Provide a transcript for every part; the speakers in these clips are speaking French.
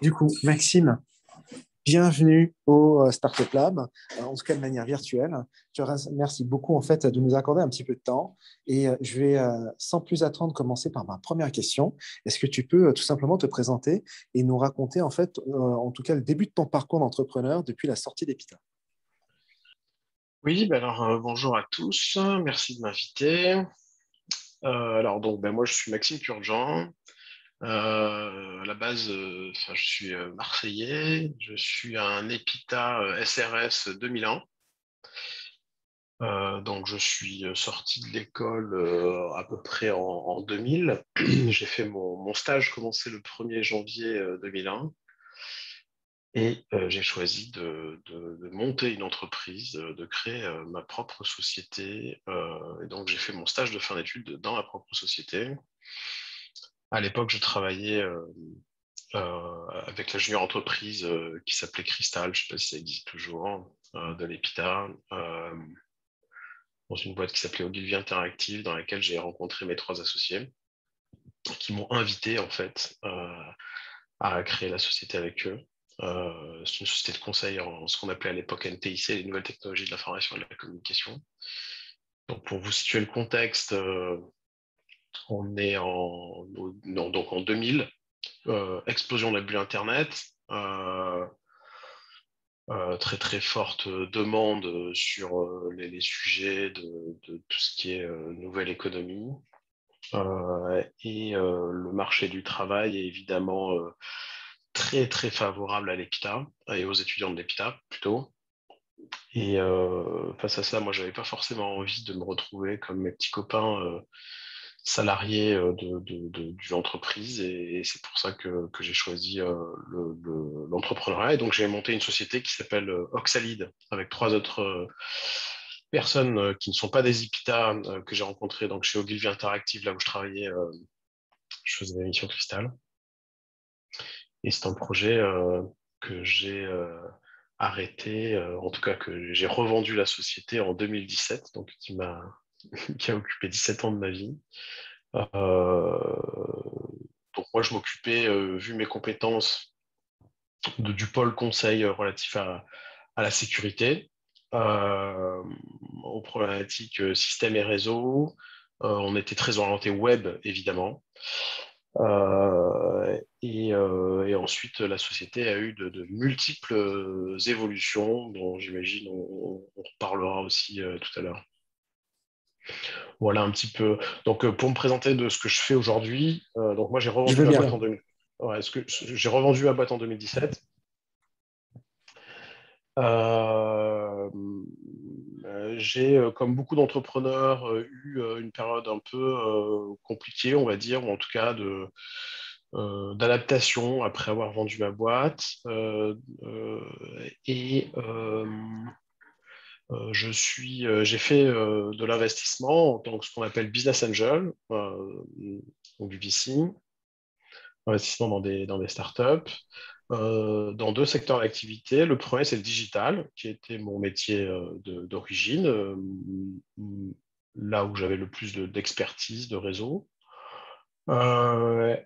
Du coup, Maxime, bienvenue au Startup Lab, en tout cas de manière virtuelle. Je te remercie beaucoup en fait de nous accorder un petit peu de temps et je vais sans plus attendre commencer par ma première question. Est-ce que tu peux tout simplement te présenter et nous raconter en fait, en tout cas, le début de ton parcours d'entrepreneur depuis la sortie d'Epita? Oui, bonjour à tous, merci de m'inviter. Moi je suis Maxime Purjean. À la base, je suis marseillais, je suis un EPITA SRS 2001. Donc je suis sorti de l'école à peu près en 2000. J'ai fait mon stage commencé le 1er janvier 2001. Et j'ai choisi de monter une entreprise, de créer ma propre société. Et donc, j'ai fait mon stage de fin d'études dans ma propre société. À l'époque, je travaillais avec la junior entreprise qui s'appelait Crystal, je ne sais pas si ça existe toujours, de l'EPITA, dans une boîte qui s'appelait Ogilvy Interactive, dans laquelle j'ai rencontré mes 3 associés, qui m'ont invité, en fait, à créer la société avec eux. C'est une société de conseil en ce qu'on appelait à l'époque NTIC, les nouvelles technologies de l'information et de la communication. Donc, pour vous situer le contexte, on est donc en 2000, explosion de la bulle Internet, très très forte demande sur les sujets de tout ce qui est nouvelle économie. Le marché du travail est évidemment très très favorable à l'EPITA et aux étudiants de l'EPITA plutôt. Et face à ça, moi, j'avais pas forcément envie de me retrouver comme mes petits copains salariés de l'entreprise. Et c'est pour ça que j'ai choisi l'entrepreneuriat. Et donc, j'ai monté une société qui s'appelle Oxalide avec 3 autres personnes qui ne sont pas des EPITA que j'ai rencontrées donc chez Ogilvy Interactive, là où je travaillais, je faisais des missions Cristal. Et c'est un projet que j'ai arrêté, en tout cas que j'ai revendu la société en 2017, donc qui a occupé 17 ans de ma vie. Euh, donc moi, je m'occupais, vu mes compétences, du pôle conseil relatif à la sécurité, euh, aux problématiques système et réseau. On était très orienté web, évidemment. Et ensuite, la société a eu de multiples évolutions dont j'imagine on reparlera aussi tout à l'heure. Voilà un petit peu. Donc, pour me présenter de ce que je fais aujourd'hui, donc moi j'ai Je revendu veux ma boîte bien. en 2000. Ouais, j'ai revendu ma boîte en 2017. Euh, j'ai, comme beaucoup d'entrepreneurs, eu une période un peu compliquée, on va dire, ou en tout cas d'adaptation après avoir vendu ma boîte. Et j'ai fait de l'investissement en tant que ce qu'on appelle business angel, donc du VC, investissement dans des startups, dans 2 secteurs d'activité. Le premier, c'est le digital, qui était mon métier d'origine, là où j'avais le plus d'expertise, de réseau. Je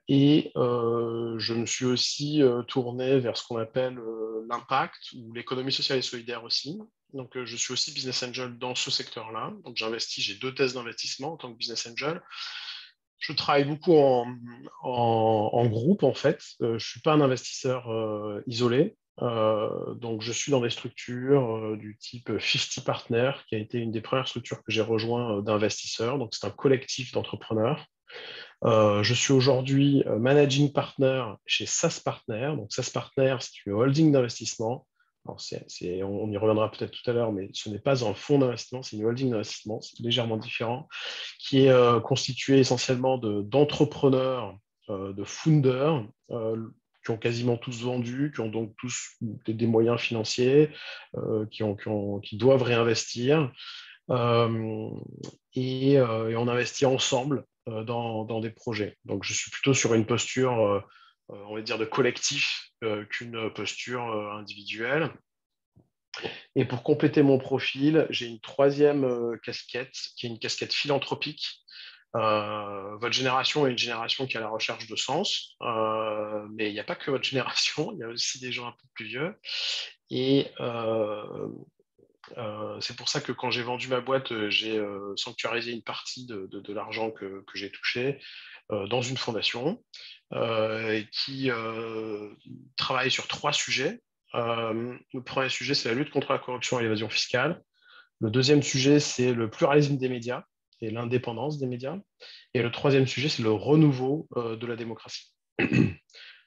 me suis aussi tourné vers ce qu'on appelle l'impact ou l'économie sociale et solidaire aussi. Donc, je suis aussi business angel dans ce secteur-là. Donc, j'ai 2 thèses d'investissement en tant que business angel. Je travaille beaucoup en groupe, en fait. Je ne suis pas un investisseur isolé. Donc, je suis dans des structures du type 50 Partners, qui a été une des premières structures que j'ai rejoint d'investisseurs. Donc, c'est un collectif d'entrepreneurs. Je suis aujourd'hui managing partner chez SAS Partner. Donc, SAS Partner, c'est une holding d'investissement. Alors, on y reviendra peut-être tout à l'heure, mais ce n'est pas un fonds d'investissement, c'est une holding d'investissement, c'est légèrement différent, qui est constitué essentiellement d'entrepreneurs, de founders, qui ont quasiment tous vendu, qui ont donc tous des moyens financiers, qui doivent réinvestir. Euh, et on investit ensemble dans des projets. Donc, je suis plutôt sur une posture, on va dire, de collectif qu'une posture individuelle. Et pour compléter mon profil, j'ai une troisième casquette, qui est une casquette philanthropique. Votre génération est une génération qui est à la recherche de sens, mais il n'y a pas que votre génération, il y a aussi des gens un peu plus vieux. Et c'est pour ça que quand j'ai vendu ma boîte, j'ai sanctuarisé une partie de l'argent que j'ai touché dans une fondation qui travaille sur 3 sujets. Le premier sujet, c'est la lutte contre la corruption et l'évasion fiscale. Le deuxième sujet, c'est le pluralisme des médias et l'indépendance des médias. Et le troisième sujet, c'est le renouveau de la démocratie.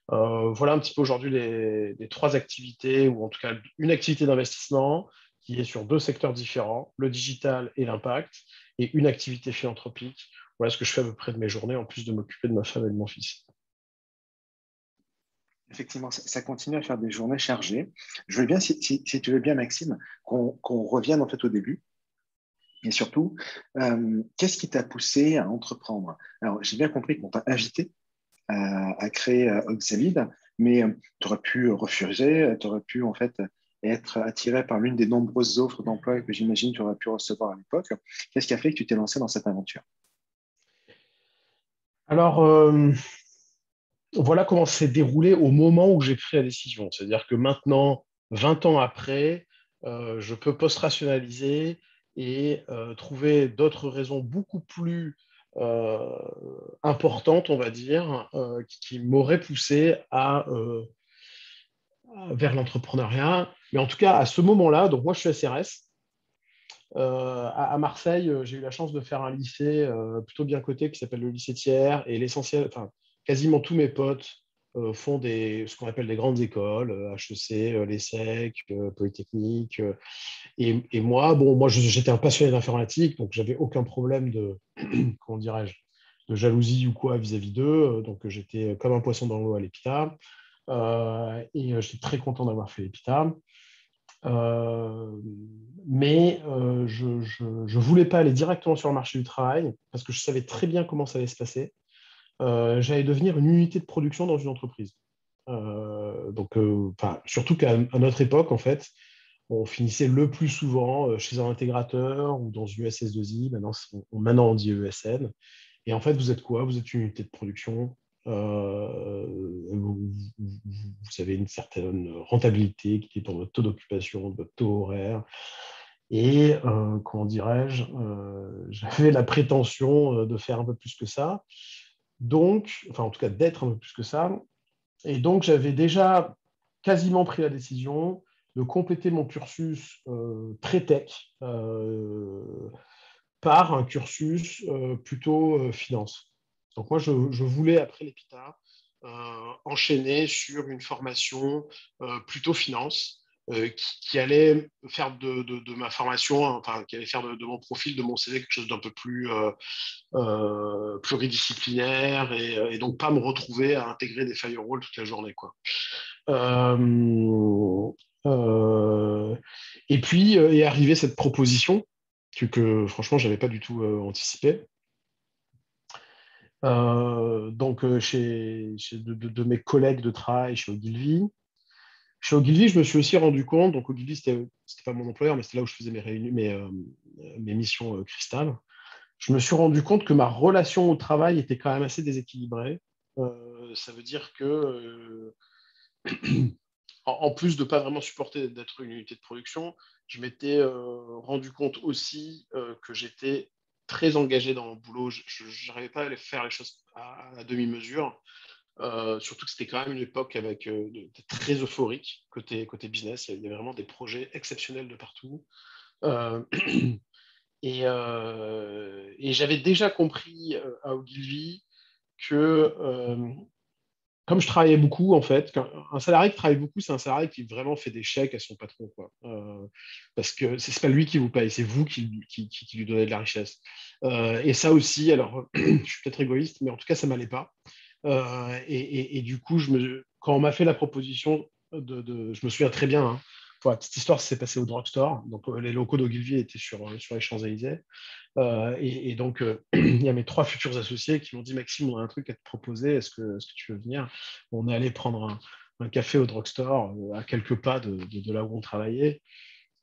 Voilà un petit peu aujourd'hui les 3 activités, ou en tout cas une activité d'investissement qui est sur 2 secteurs différents, le digital et l'impact, et une activité philanthropique. Voilà ce que je fais à peu près de mes journées, en plus de m'occuper de ma femme et de mon fils. Effectivement, ça continue à faire des journées chargées. Je veux bien, si tu veux bien, Maxime, qu'on revienne en fait au début. Et surtout, qu'est-ce qui t'a poussé à entreprendre? Alors, j'ai bien compris qu'on t'a invité à créer Oxalide, mais tu aurais pu refuser, tu aurais pu en fait être attiré par l'une des nombreuses offres d'emploi que j'imagine tu aurais pu recevoir à l'époque. Qu'est-ce qui a fait que tu t'es lancé dans cette aventure? Alors, voilà comment ça s'est déroulé au moment où j'ai pris la décision. C'est-à-dire que maintenant, 20 ans après, je peux post-rationaliser et trouver d'autres raisons beaucoup plus euh, importantes, on va dire, qui m'auraient poussé vers l'entrepreneuriat. Mais en tout cas, à ce moment-là, donc moi je suis SRS. À Marseille, j'ai eu la chance de faire un lycée plutôt bien coté qui s'appelle le lycée Thiers, et l'essentiel, enfin, quasiment tous mes potes font ce qu'on appelle des grandes écoles, HEC, l'ESSEC, Polytechnique. Et moi, bon, moi, j'étais un passionné d'informatique, donc j'avais aucun problème comment dirais-je, de jalousie ou quoi vis-à-vis d'eux. Donc j'étais comme un poisson dans l'eau à l'EPITA. Et j'étais très content d'avoir fait l'EPITA. Euh, mais je voulais pas aller directement sur le marché du travail parce que je savais très bien comment ça allait se passer. J'allais devenir une unité de production dans une entreprise. Surtout qu'à notre époque, en fait, on finissait le plus souvent chez un intégrateur ou dans une SS2I. Maintenant, on dit ESN. Et en fait, vous êtes quoi? Vous êtes une unité de production. Vous avez une certaine rentabilité qui dépend de votre taux d'occupation, de votre taux horaire. Et comment dirais-je, j'avais la prétention de faire un peu plus que ça. Donc, enfin, en tout cas, d'être un peu plus que ça. Et donc, j'avais déjà quasiment pris la décision de compléter mon cursus très tech par un cursus plutôt finance. Donc moi, je voulais, après l'EPITA, enchaîner sur une formation plutôt finance qui allait faire de ma formation, enfin, qui allait faire de mon profil, de mon CV, quelque chose d'un peu plus pluridisciplinaire et donc pas me retrouver à intégrer des firewalls toute la journée, quoi. Euh, euh, et puis est arrivée cette proposition que franchement, je n'avais pas du tout anticipé. Chez de mes collègues de travail chez Ogilvy. Chez Ogilvy, je me suis aussi rendu compte, donc Ogilvy, c'était pas mon employeur, mais c'était là où je faisais mes réunions, mes missions cristal. Je me suis rendu compte que ma relation au travail était quand même assez déséquilibrée. Ça veut dire que en plus de ne pas vraiment supporter d'être une unité de production, je m'étais rendu compte aussi que j'étais très engagé dans mon boulot. Je n'arrivais pas à faire les choses à demi-mesure. Surtout que c'était quand même une époque avec très euphorique côté business. Il y avait vraiment des projets exceptionnels de partout. Euh, et j'avais déjà compris à Ogilvy que comme je travaillais beaucoup, en fait, un salarié qui travaille beaucoup, c'est un salarié qui vraiment fait des chèques à son patron, quoi. Parce que c'est pas lui qui vous paye, c'est vous qui lui donnez de la richesse. Et ça aussi, alors, je suis peut-être égoïste, mais en tout cas, ça m'allait pas. Et du coup, quand on m'a fait la proposition je me souviens très bien, hein, pour la petite histoire, ça s'est passé au drugstore. Donc, les locaux d'Ogilvy étaient sur les Champs-Élysées. Il y a mes 3 futurs associés qui m'ont dit, Maxime, on a un truc à te proposer, est-ce que tu veux venir? On est allé prendre un café au drugstore à quelques pas de là où on travaillait.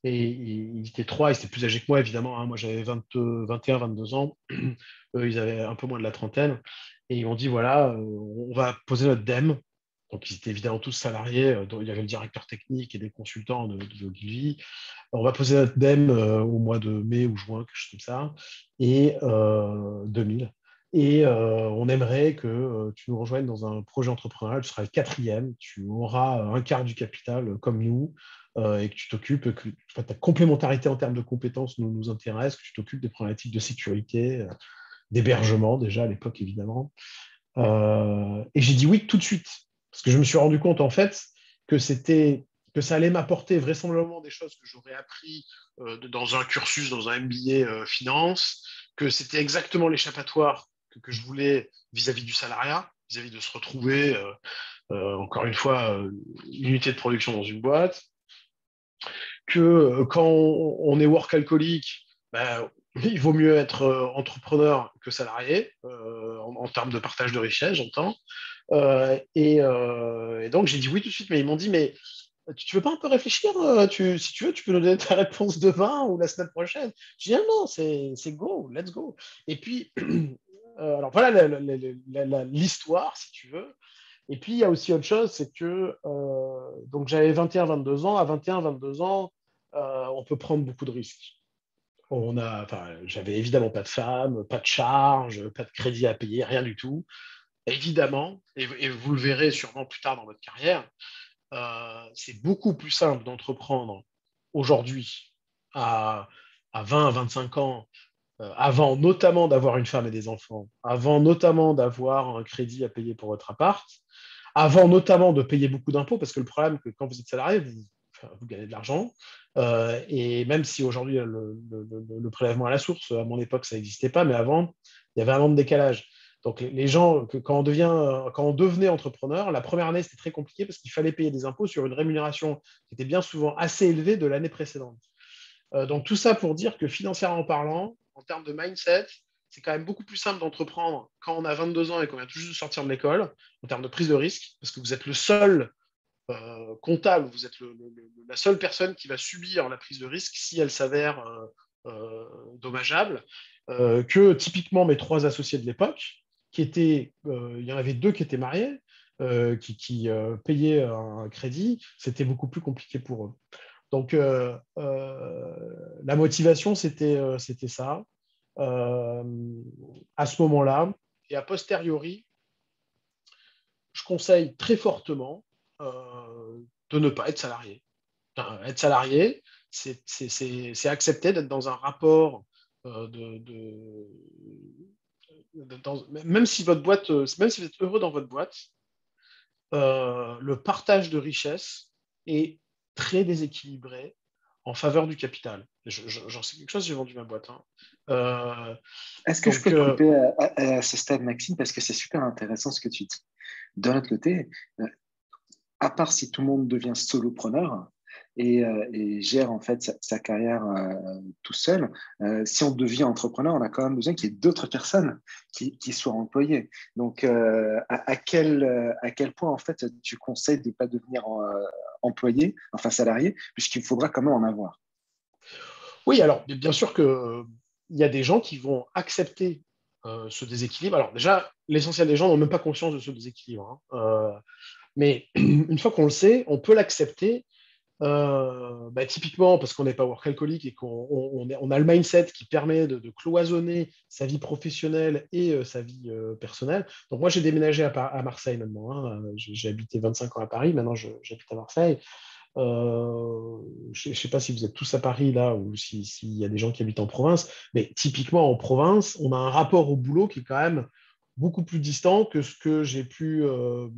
Et ils étaient trois, ils étaient plus âgés que moi, évidemment, hein. Moi, j'avais 21, 22 ans. Eux, ils avaient un peu moins de la trentaine. Et ils m'ont dit, voilà, on va poser notre DEM. Donc, ils étaient évidemment tous salariés. Dont il y avait le directeur technique et des consultants de Ogilvy. On va poser notre DEM au mois de mai ou juin, quelque chose comme ça, et 2000. Et on aimerait que tu nous rejoignes dans un projet entrepreneurial. Tu seras le quatrième, tu auras un quart du capital comme nous, et que tu t'occupes, que enfin, ta complémentarité en termes de compétences nous intéresse, que tu t'occupes des problématiques de sécurité, d'hébergement déjà à l'époque évidemment. Et j'ai dit oui tout de suite, parce que je me suis rendu compte en fait que que ça allait m'apporter vraisemblablement des choses que j'aurais appris dans un cursus, dans un MBA finance, que c'était exactement l'échappatoire que je voulais vis-à-vis du salariat, vis-à-vis de se retrouver, encore une fois, une unité de production dans une boîte, que quand on est work alcoolique, ben, il vaut mieux être entrepreneur que salarié, en termes de partage de richesse, j'entends. Et donc, j'ai dit oui tout de suite, mais ils m'ont dit, mais tu veux pas un peu réfléchir si tu veux, tu peux nous donner ta réponse demain ou la semaine prochaine. Je dis, ah non, c'est go, let's go. Et puis, alors voilà l'histoire, si tu veux. Et puis, il y a aussi autre chose, c'est que donc j'avais 21-22 ans. À 21-22 ans, on peut prendre beaucoup de risques. Enfin, j'avais évidemment pas de femme, pas de charge, pas de crédit à payer, rien du tout. Évidemment, et vous le verrez sûrement plus tard dans votre carrière, c'est beaucoup plus simple d'entreprendre aujourd'hui à, à 20 à 25 ans, avant notamment d'avoir une femme et des enfants, avant notamment d'avoir un crédit à payer pour votre appart, avant notamment de payer beaucoup d'impôts, parce que le problème, c'est que quand vous êtes salarié, enfin, vous gagnez de l'argent, et même si aujourd'hui le prélèvement à la source, à mon époque, ça n'existait pas, mais avant, il y avait un an de décalage. Donc les gens, quand on devenait entrepreneur, la première année, c'était très compliqué parce qu'il fallait payer des impôts sur une rémunération qui était bien souvent assez élevée de l'année précédente. Donc tout ça pour dire que financièrement parlant, en termes de mindset, c'est quand même beaucoup plus simple d'entreprendre quand on a 22 ans et qu'on vient tout juste de sortir de l'école, en termes de prise de risque, parce que vous êtes le seul comptable, vous êtes la seule personne qui va subir la prise de risque si elle s'avère dommageable, que typiquement mes trois associés de l'époque, il y en avait deux qui étaient mariés, qui payaient un crédit, c'était beaucoup plus compliqué pour eux. Donc, la motivation, c'était ça. Euh, à ce moment-là, et a posteriori, je conseille très fortement de ne pas être salarié. Enfin, être salarié, c'est accepter d'être dans un rapport même si votre boîte, même si vous êtes heureux dans votre boîte, le partage de richesse est très déséquilibré en faveur du capital. J'en sais quelque chose, j'ai vendu ma boîte, hein. Est-ce que je Donc, peux te couper à ce stade, Maxime, parce que c'est super intéressant ce que tu dis. De l'autre côté, à part si tout le monde devient solopreneur et gère en fait sa carrière tout seul, si on devient entrepreneur, on a quand même besoin qu'il y ait d'autres personnes qui soient employées. Donc, à quel point en fait tu conseilles de ne pas devenir employé, enfin salarié, puisqu'il faudra quand même en avoir. oui, alors, bien sûr que il y a des gens qui vont accepter ce déséquilibre. Alors, déjà, l'essentiel des gens n'ont même pas conscience de ce déséquilibre, hein. Mais une fois qu'on le sait, on peut l'accepter. Typiquement parce qu'on n'est pas work alcoolique et qu'on a le mindset qui permet de cloisonner sa vie professionnelle et sa vie personnelle. Donc moi, j'ai déménagé à Marseille maintenant, hein. J'ai habité 25 ans à Paris, maintenant j'habite à Marseille. Je ne sais pas si vous êtes tous à Paris là ou s'il y a des gens qui habitent en province, mais typiquement en province, on a un rapport au boulot qui est quand même beaucoup plus distant que ce que j'ai pu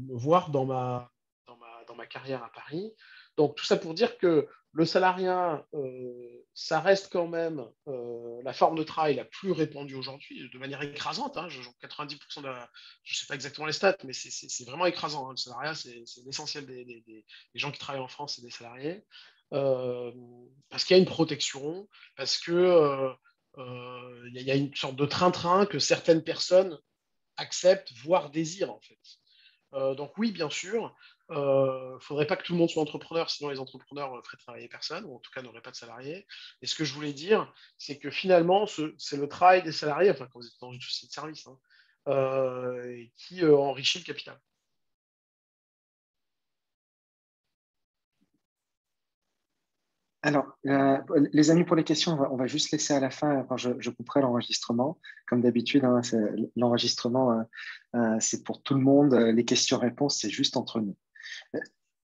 voir dans ma carrière à Paris. Donc tout ça pour dire que le salariat, ça reste quand même la forme de travail la plus répandue aujourd'hui, de manière écrasante, hein. 90% je ne sais pas exactement les stats, mais c'est vraiment écrasant, hein. Le salariat, c'est l'essentiel des gens qui travaillent en France, c'est des salariés. Euh, Parce qu'il y a une protection, parce que y a une sorte de train-train que certaines personnes acceptent, voire désirent en fait. Donc oui, bien sûr. faudrait pas que tout le monde soit entrepreneur, sinon les entrepreneurs feraient travailler personne, ou en tout cas n'auraient pas de salariés. Et ce que je voulais dire, c'est que finalement, c'est le travail des salariés, enfin quand vous êtes dans une société de service, hein, qui enrichit le capital. Alors, les amis, pour les questions, on va juste laisser à la fin, quand je couperai l'enregistrement. Comme d'habitude, hein, l'enregistrement, c'est pour tout le monde. Les questions-réponses, c'est juste entre nous. Euh,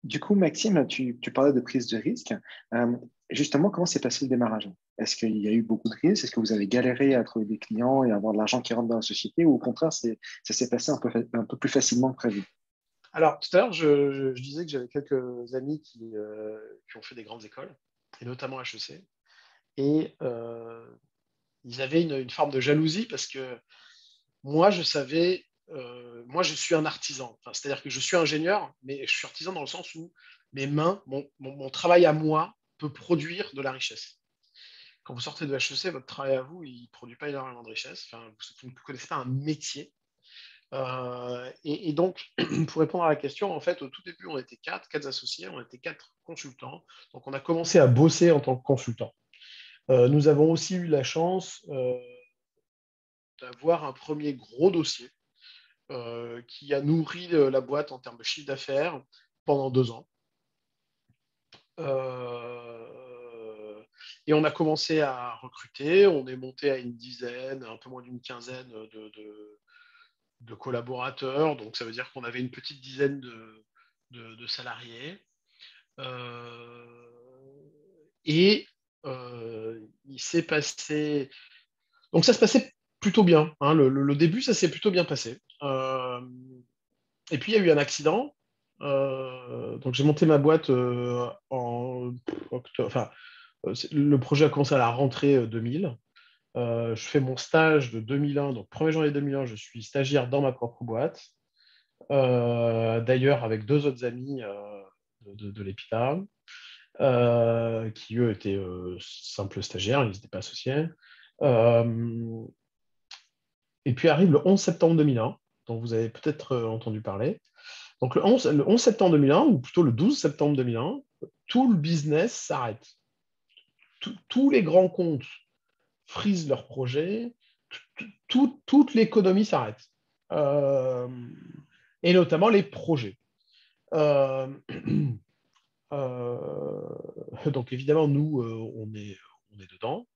Du coup, Maxime, tu parlais de prise de risque. Euh, Justement, comment s'est passé le démarrage? Est-ce qu'il y a eu beaucoup de risques? Est-ce que vous avez galéré à trouver des clients et à avoir de l'argent qui rentre dans la société? Ou au contraire, ça s'est passé un peu plus facilement que prévu? Alors, tout à l'heure, je disais que j'avais quelques amis qui ont fait des grandes écoles, et notamment HEC, et ils avaient une forme de jalousie parce que moi, je savais, moi, je suis un artisan. Enfin, c'est-à-dire que je suis ingénieur, mais je suis artisan dans le sens où mes mains, mon travail à moi peut produire de la richesse. Quand vous sortez de HEC, votre travail à vous, il ne produit pas énormément de richesse. Enfin, vous ne connaissez pas un métier. Et donc, pour répondre à la question, en fait, au tout début, on était quatre associés, on était quatre consultants. Donc, on a commencé à bosser en tant que consultant. Nous avons aussi eu la chance d'avoir un premier gros dossier qui a nourri la boîte en termes de chiffre d'affaires pendant 2 ans. Et on a commencé à recruter, on est monté à une dizaine, un peu moins d'une quinzaine de collaborateurs, donc ça veut dire qu'on avait une petite dizaine de salariés. Euh, et il s'est passé... Donc ça se passait plutôt bien, hein. Le début, ça s'est plutôt bien passé. Et puis il y a eu un accident. Donc j'ai monté ma boîte en octobre. Enfin, le projet a commencé à la rentrée 2000. Je fais mon stage de 2001, donc 1er janvier 2001, je suis stagiaire dans ma propre boîte. D'ailleurs, avec deux autres amis de l'EPITA, qui eux étaient simples stagiaires, ils n'étaient pas associés. Euh, et puis arrive le 11 septembre 2001, dont vous avez peut-être entendu parler. Donc le 11 septembre 2001, ou plutôt le 12 septembre 2001, tout le business s'arrête. Tous les grands comptes frisent leurs projets, toute l'économie s'arrête. Euh, et notamment les projets. Euh, donc évidemment, nous, on est dedans.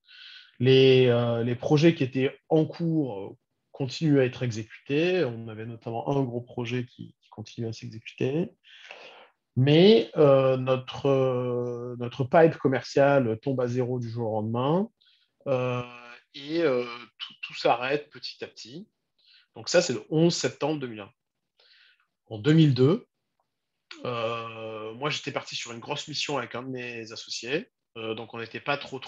Les projets qui étaient en cours continuent à être exécutés. On avait notamment un gros projet qui continue à s'exécuter. Mais notre pipe commercial tombe à zéro du jour au lendemain euh, et tout s'arrête petit à petit. Donc ça, c'est le 11 septembre 2001. En 2002, moi, j'étais parti sur une grosse mission avec un de mes associés. Donc, on n'était pas trop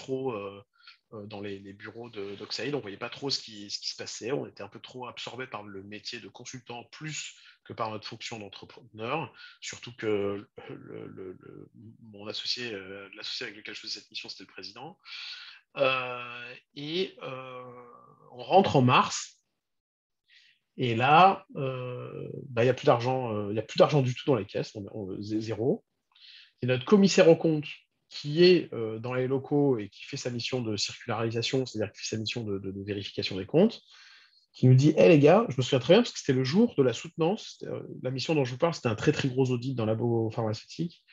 dans les bureaux d'Oxide. On ne voyait pas trop ce qui se passait. On était un peu trop absorbé par le métier de consultant plus que par notre fonction d'entrepreneur. Surtout que mon associé, l'associé avec lequel je faisais cette mission, c'était le président. On rentre en mars. Et là, bah, il n'y a plus d'argent, il y a plus d'argent du tout dans les caisses, zéro. Et notre commissaire aux comptes, qui est dans les locaux et qui fait sa mission de circularisation, c'est-à-dire qui fait sa mission de vérification des comptes, qui nous dit: Hey les gars, je me souviens très bien parce que c'était le jour de la soutenance. La mission dont je vous parle, c'était un très très gros audit dans le labo pharmaceutique.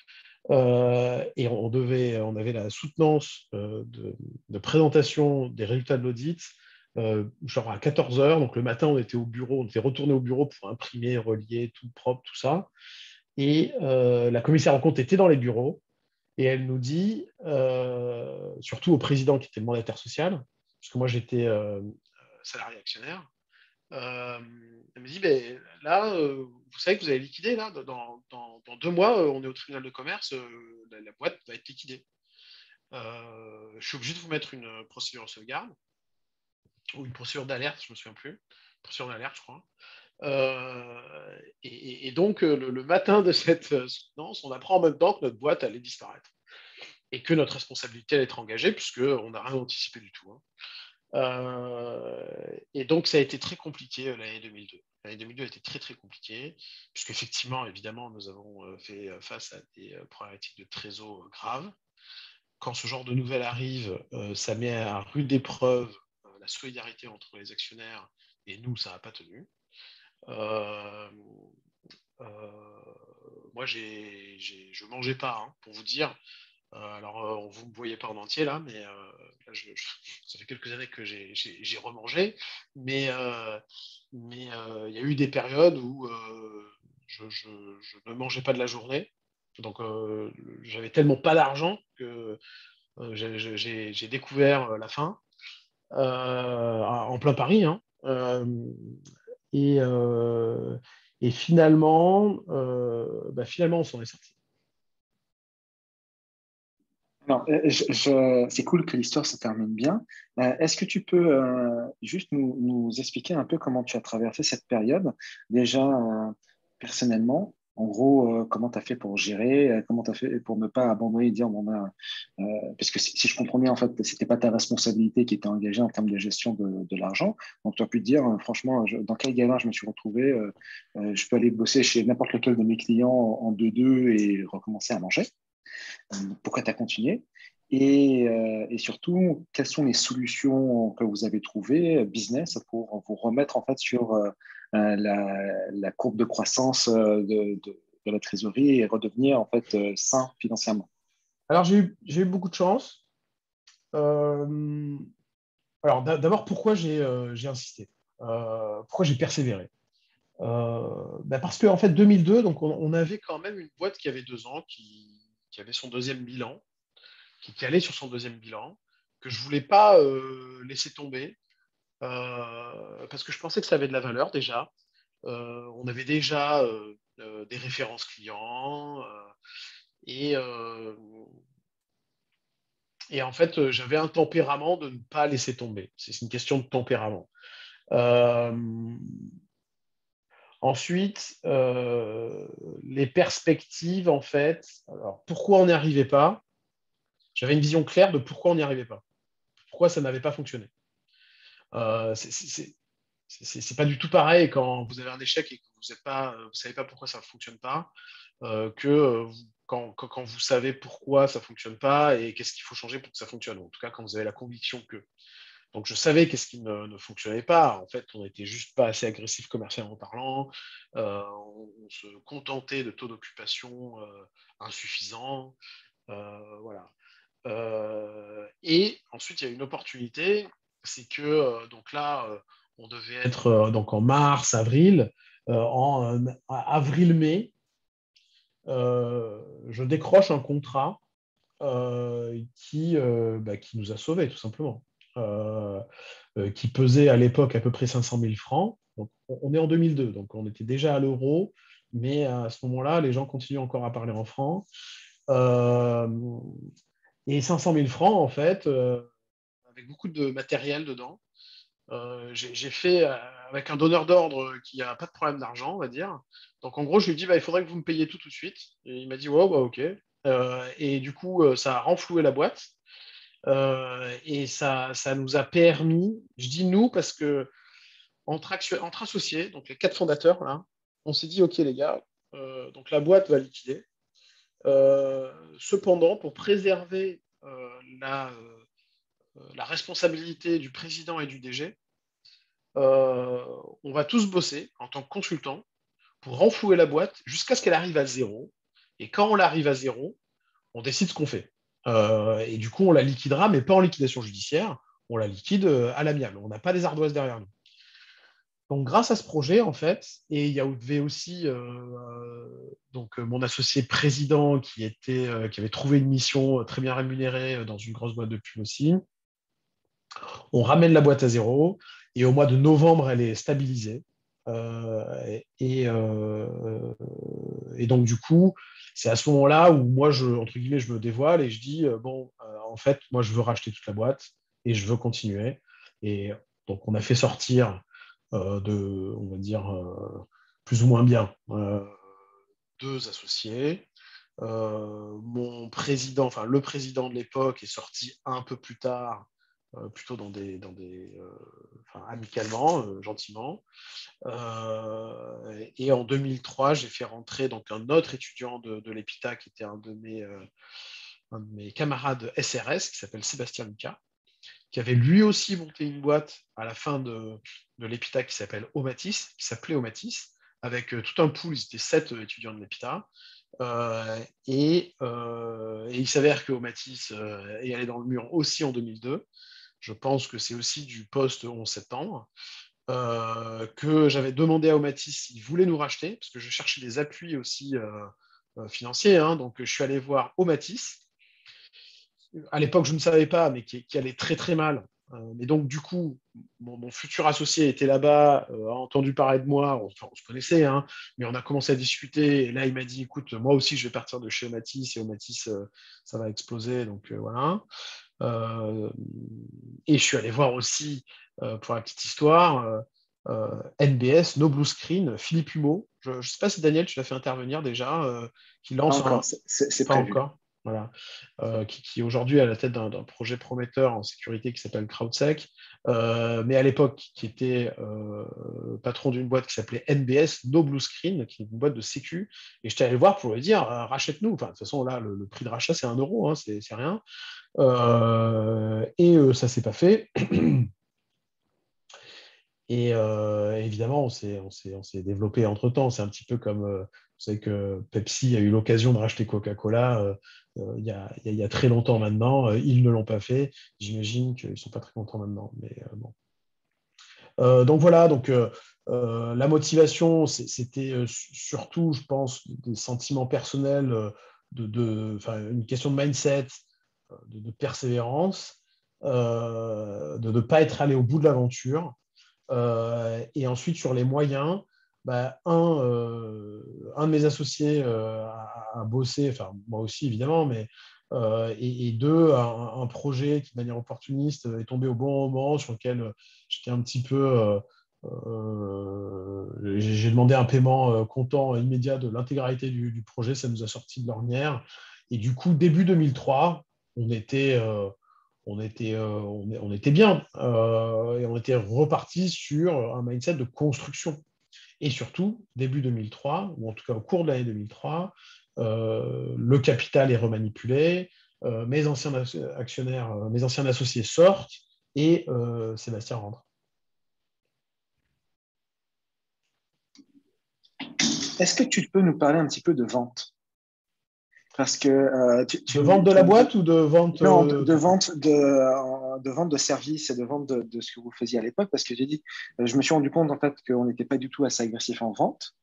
Et on avait la soutenance de présentation des résultats de l'audit, genre à 14 heures. Donc le matin, on était au bureau, on était retourné au bureau pour imprimer, relier, tout propre, tout ça. Et la commissaire en compte était dans les bureaux et elle nous dit, surtout au président qui était le mandataire social, parce que moi j'étais salarié actionnaire, elle me dit, ben, là, vous savez que vous avez liquidé, là, dans 2 mois, on est au tribunal de commerce, la boîte va être liquidée. Je suis obligé de vous mettre une procédure de sauvegarde, ou une procédure d'alerte, je ne me souviens plus, une procédure d'alerte, je crois. Et donc, le matin de cette soutenance, on apprend en même temps que notre boîte allait disparaître et que notre responsabilité allait être engagée, puisqu'on n'a rien anticipé du tout, hein. Et donc, ça a été très compliqué l'année 2002. L'année 2002 a été très, très compliquée, puisqu'effectivement, évidemment, nous avons fait face à des problématiques de trésor graves. Quand ce genre de nouvelles arrive, ça met à rude épreuve la solidarité entre les actionnaires, et nous, ça n'a pas tenu. Euh, Moi, je ne mangeais pas, hein, pour vous dire. Alors, vous ne me voyez pas en entier là, mais là, ça fait quelques années que j'ai remangé. Mais il y a eu des périodes où je ne mangeais pas de la journée. Donc, j'avais tellement pas d'argent que j'ai découvert la faim en plein Paris, hein. Et, euh, et finalement, finalement, on s'en est sorti. Alors, c'est cool que l'histoire se termine bien. Est-ce que tu peux juste nous expliquer un peu comment tu as traversé cette période, déjà personnellement, en gros, comment tu as fait pour gérer, comment tu as fait pour ne pas abandonner et dire, bon, ben, parce que si je comprends bien, en fait, c'était pas ta responsabilité qui était engagée en termes de gestion de l'argent. Donc, tu as pu te dire, franchement, dans quel galère je me suis retrouvé, je peux aller bosser chez n'importe lequel de mes clients en 2-2 et recommencer à manger. Pourquoi tu as continué et surtout, quelles sont les solutions que vous avez trouvées business pour vous remettre en fait sur la courbe de croissance de la trésorerie et redevenir en fait sain financièrement. Alors, j'ai eu beaucoup de chance. Euh, alors, d'abord, pourquoi j'ai insisté? Pourquoi j'ai persévéré? Parce qu'en fait, 2002, donc on avait quand même une boîte qui avait 2 ans, qui avait son deuxième bilan, qui allait sur son deuxième bilan, que je ne voulais pas laisser tomber, parce que je pensais que ça avait de la valeur déjà. On avait déjà des références clients, et, euh, et en fait, j'avais un tempérament de ne pas laisser tomber. C'est une question de tempérament. Euh, Ensuite, les perspectives, en fait. Alors, pourquoi on n'y arrivait pas? J'avais une vision claire de pourquoi on n'y arrivait pas. Pourquoi ça n'avait pas fonctionné. C'est pas du tout pareil quand vous avez un échec et que vous savez pas pourquoi ça ne fonctionne pas, que quand vous savez pourquoi ça ne fonctionne pas et qu'est-ce qu'il faut changer pour que ça fonctionne. En tout cas, quand vous avez la conviction que. Donc, je savais qu'est-ce qui ne fonctionnait pas. En fait, on n'était juste pas assez agressif commercialement parlant. On se contentait de taux d'occupation insuffisants. Voilà. Et ensuite, il y a une opportunité, c'est que donc là, on devait être donc en mars, avril. En avril-mai, je décroche un contrat qui nous a sauvés, tout simplement. Euh, qui pesait à l'époque à peu près 500 000 francs. Donc, on est en 2002, donc on était déjà à l'euro, mais à ce moment-là, les gens continuent encore à parler en francs. Euh, et 500 000 francs, en fait, avec beaucoup de matériel dedans. J'ai fait avec un donneur d'ordre qui n'a pas de problème d'argent, on va dire. Donc en gros, je lui ai dit, bah, il faudrait que vous me payiez tout de suite. Et il m'a dit, ouais, bah, ok. Et du coup, ça a renfloué la boîte. Et ça nous a permis, je dis nous parce que entre associés, donc les 4 fondateurs, là, on s'est dit, ok les gars, donc la boîte va liquider. Cependant, pour préserver la responsabilité du président et du DG, on va tous bosser en tant que consultants pour renflouer la boîte jusqu'à ce qu'elle arrive à zéro. Et quand on arrive à zéro, on décide ce qu'on fait. Et du coup, on la liquidera, mais pas en liquidation judiciaire, on la liquide à l'amiable. On n'a pas des ardoises derrière nous. Donc, grâce à ce projet, en fait, et il y avait aussi mon associé président qui avait trouvé une mission très bien rémunérée dans une grosse boîte de pub aussi. On ramène la boîte à zéro et au mois de novembre, elle est stabilisée. Et donc, du coup, c'est à ce moment-là où moi, entre guillemets, je me dévoile et je dis, en fait, moi, je veux racheter toute la boîte et je veux continuer. Et donc, on a fait sortir on va dire, plus ou moins bien, 2 associés. Mon président, enfin le président de l'époque est sorti un peu plus tard plutôt enfin, amicalement, gentiment. Et en 2003, j'ai fait rentrer donc un autre étudiant de l'EPITA qui était un de mes camarades SRS, qui s'appelle Sébastien Lucas, qui avait lui aussi monté une boîte à la fin de l'EPITA qui s'appelait Omatis, avec tout un pool, ils étaient 7 étudiants de l'EPITA. Et il s'avère que Omatis est allé dans le mur aussi en 2002. Je pense que c'est aussi du post-11 septembre. Que j'avais demandé à Omatis s'il voulait nous racheter, parce que je cherchais des appuis aussi financiers. Hein, donc, je suis allé voir Omatis. À l'époque, je ne savais pas, mais qui allait très, très mal. Mais donc, du coup, mon futur associé était là-bas, a entendu parler de moi. Enfin, on se connaissait, hein, mais on a commencé à discuter. Et là, il m'a dit, écoute, moi aussi, je vais partir de chez Omatis, et Omatis, ça va exploser. Donc, voilà. Et je suis allé voir aussi, pour la petite histoire, NBS, No Blue Screen, Philippe Humeau. Je ne sais pas si Daniel, tu l'as fait intervenir déjà, qui Pas lance encore, un. c'est Pas prévu. encore. Voilà. Qui aujourd'hui est à la tête d'un projet prometteur en sécurité qui s'appelle CrowdSec, mais à l'époque qui était patron d'une boîte qui s'appelait NBS, No Blue Screen, qui est une boîte de sécu. Et j'étais allé le voir pour lui dire rachète-nous. Enfin, de toute façon, là, le prix de rachat, c'est 1 euro, hein, c'est rien. Et ça ne s'est pas fait. Et évidemment, on s'est développé entre-temps. C'est un petit peu comme, vous savez que Pepsi a eu l'occasion de racheter Coca-Cola il y a très longtemps maintenant. Ils ne l'ont pas fait. J'imagine qu'ils ne sont pas très contents maintenant. Mais bon. Donc voilà, la motivation, c'était surtout, je pense, des sentiments personnels, enfin, une question de mindset, de persévérance, de ne pas être allé au bout de l'aventure. Et ensuite, sur les moyens, bah, un de mes associés a bossé, enfin moi aussi évidemment, mais et deux, un projet qui de manière opportuniste est tombé au bon moment, sur lequel j'étais un petit peu. J'ai demandé un paiement comptant immédiat de l'intégralité du projet, ça nous a sorti de l'ornière. Et du coup, début 2003, on était, on était bien et on était reparti sur un mindset de construction. Et surtout, début 2003, ou en tout cas au cours de l'année 2003, le capital est remanipulé, mes anciens actionnaires, mes anciens associés sortent et Sébastien rentre. Est-ce que tu peux nous parler un petit peu de vente? Parce que De vente de tu la me dis boîte ou de vente non, tout court? de vente de services et de vente de ce que vous faisiez à l'époque, parce que j'ai dit, je me suis rendu compte en fait qu'on n'était pas du tout assez agressif en vente.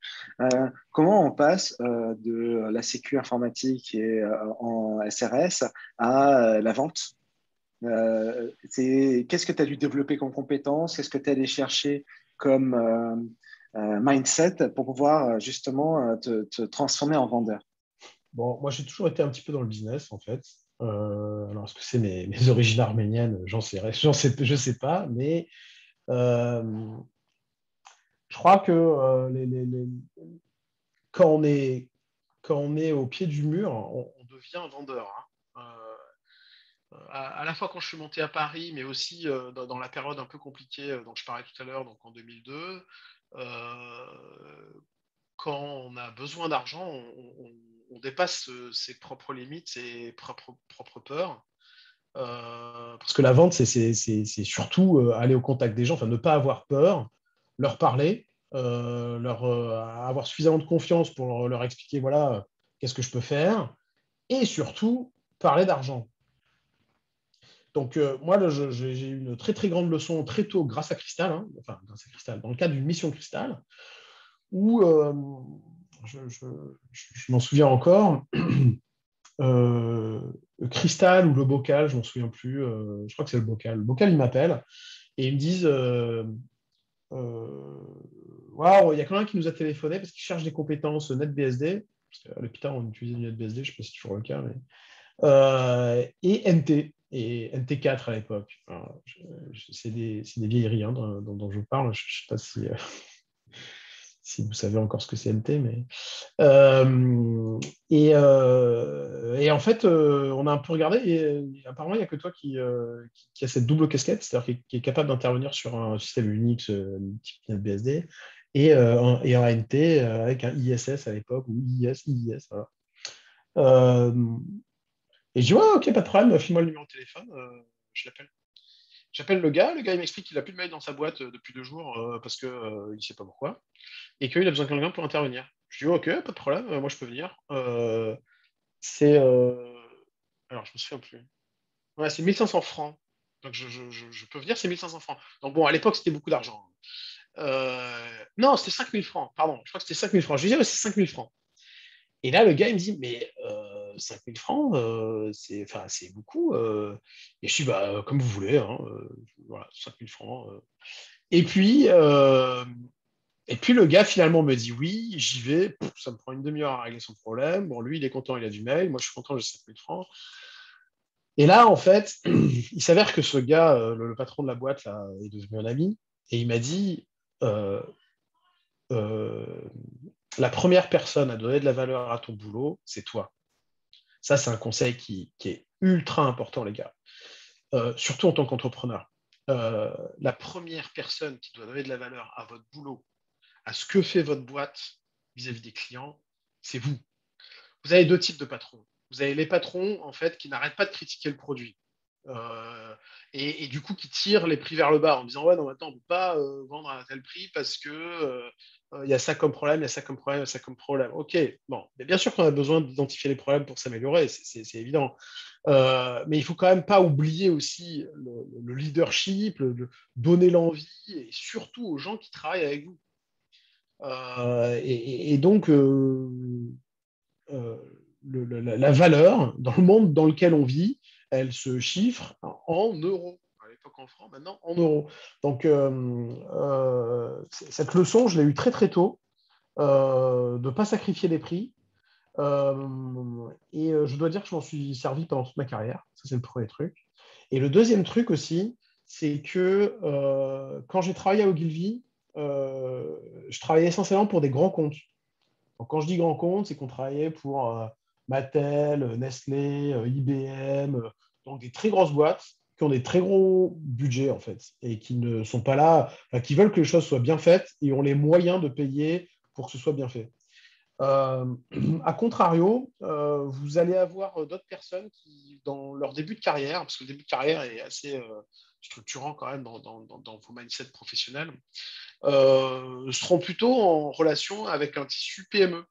Comment on passe de la sécu informatique et en SRS à la vente? Qu'est-ce que tu as dû développer comme compétence? Qu'est-ce que tu es allé chercher comme mindset pour pouvoir justement te transformer en vendeur? Bon, moi, j'ai toujours été un petit peu dans le business, en fait. Alors, est-ce que c'est mes origines arméniennes? Je sais pas, mais euh, je crois que quand on est au pied du mur, on devient vendeur. Hein. À la fois quand je suis monté à Paris, mais aussi dans la période un peu compliquée dont je parlais tout à l'heure, donc en 2002, quand on a besoin d'argent, on dépasse ses propres limites, ses propres peurs. Parce que la vente, c'est surtout aller au contact des gens, enfin ne pas avoir peur, leur parler, avoir suffisamment de confiance pour leur expliquer, voilà, qu'est-ce que je peux faire, et surtout parler d'argent. Donc moi, là, j'ai eu une très très grande leçon très tôt grâce à Cristal, hein, enfin grâce à Cristal, dans le cadre d'une mission Cristal, où je m'en souviens encore, euh, Cristal ou le bocal, je m'en souviens plus, je crois que c'est le bocal. Le bocal, il m'appelle et ils me disent waouh, il y a quelqu'un qui nous a téléphoné parce qu'il cherche des compétences NetBSD. Parce qu'à l'hôpital, on utilisait du NetBSD, je ne sais pas si c'est toujours le cas, mais... et NT, et NT4 à l'époque. C'est des vieilleries hein, dont je vous parle. Je ne sais pas si vous savez encore ce que c'est LT, mais et en fait, on a un peu regardé et apparemment, il n'y a que toi qui a cette double casquette, c'est-à-dire qui est capable d'intervenir sur un système Unix type NetBSD et en ANT avec un ISS à l'époque, ou IIS, voilà. Euh, et je dis, ouais, ok, pas de problème, file-moi le numéro de téléphone, je l'appelle. J'appelle le gars il m'explique qu'il n'a plus de mail dans sa boîte depuis 2 jours parce qu'il ne sait pas pourquoi, et qu'il a besoin de quelqu'un pour intervenir. Je dis, ok, pas de problème, moi je peux venir. C'est. Alors, je me souviens plus. Ouais, c'est 1500 francs. Donc, je peux venir, c'est 1500 francs. Donc, bon, à l'époque, c'était beaucoup d'argent. Non, c'était 5000 francs, pardon. Je crois que c'était 5000 francs. Je lui dis, ouais, c'est 5000 francs. Et là, le gars, il me dit, mais 5000 francs, c'est beaucoup. Et je dis, bah, comme vous voulez, hein, voilà, 5000 francs. Et puis, euh, et puis, le gars, finalement, me dit, oui, j'y vais. Ça me prend une demi-heure à régler son problème. Bon, lui, il est content, il a du mail. Moi, je suis content, j'ai 5000 francs. Et là, en fait, il s'avère que ce gars, le patron de la boîte, là, est devenu un ami. Et il m'a dit, euh, euh, la première personne à donner de la valeur à ton boulot, c'est toi. Ça, c'est un conseil qui est ultra important, les gars. Surtout en tant qu'entrepreneur. La première personne qui doit donner de la valeur à votre boulot, à ce que fait votre boîte vis-à-vis des clients, c'est vous. Vous avez deux types de patrons. Vous avez les patrons, en fait, qui n'arrêtent pas de critiquer le produit. Euh, et du coup, qui tirent les prix vers le bas en disant, ouais, non, maintenant, on ne peut pas vendre à un tel prix parce que il y a ça comme problème, il y a ça comme problème, il y a ça comme problème. Ok, bon, mais bien sûr qu'on a besoin d'identifier les problèmes pour s'améliorer, c'est évident. Mais il faut quand même pas oublier aussi le leadership, donner l'envie, et surtout aux gens qui travaillent avec vous. Et donc, euh, la valeur dans le monde dans lequel on vit, elle se chiffre en euros. À l'époque en francs, maintenant en euros. Donc, cette leçon, je l'ai eue très très tôt, de ne pas sacrifier les prix. Je dois dire que je m'en suis servi pendant toute ma carrière. Ça, c'est le premier truc. Et le deuxième truc aussi, c'est que quand j'ai travaillé à Ogilvy, je travaillais essentiellement pour des grands comptes. Donc, quand je dis grands comptes, c'est qu'on travaillait pour Mattel, Nestlé, IBM, donc des très grosses boîtes qui ont des très gros budgets en fait et qui ne sont pas là, enfin, qui veulent que les choses soient bien faites et ont les moyens de payer pour que ce soit bien fait. Euh, à contrario, vous allez avoir d'autres personnes qui, dans leur début de carrière, parce que le début de carrière est assez structurant quand même dans vos mindsets professionnels, seront plutôt en relation avec un tissu PME.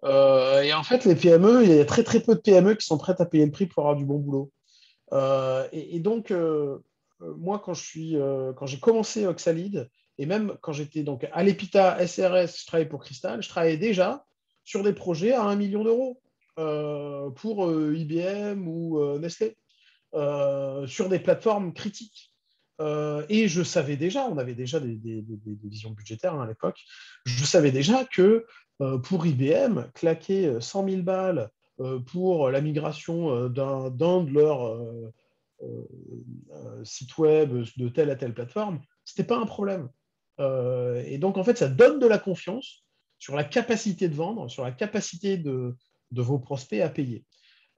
Et en fait, les PME, il y a très très peu de PME qui sont prêtes à payer le prix pour avoir du bon boulot. Et donc, moi, quand j'ai commencé Oxalide, et même quand j'étais donc à l'EPITA SRS, je travaillais pour Cristal, je travaillais déjà sur des projets à 1 million d'euros pour IBM ou Nestlé, sur des plateformes critiques. Et je savais déjà, on avait déjà des visions budgétaires hein, à l'époque, je savais déjà que pour IBM, claquer 100 000 balles pour la migration d'un de leurs site web de telle à telle plateforme, c'était pas un problème. Et donc, en fait, ça donne de la confiance sur la capacité de vendre, sur la capacité de vos prospects à payer.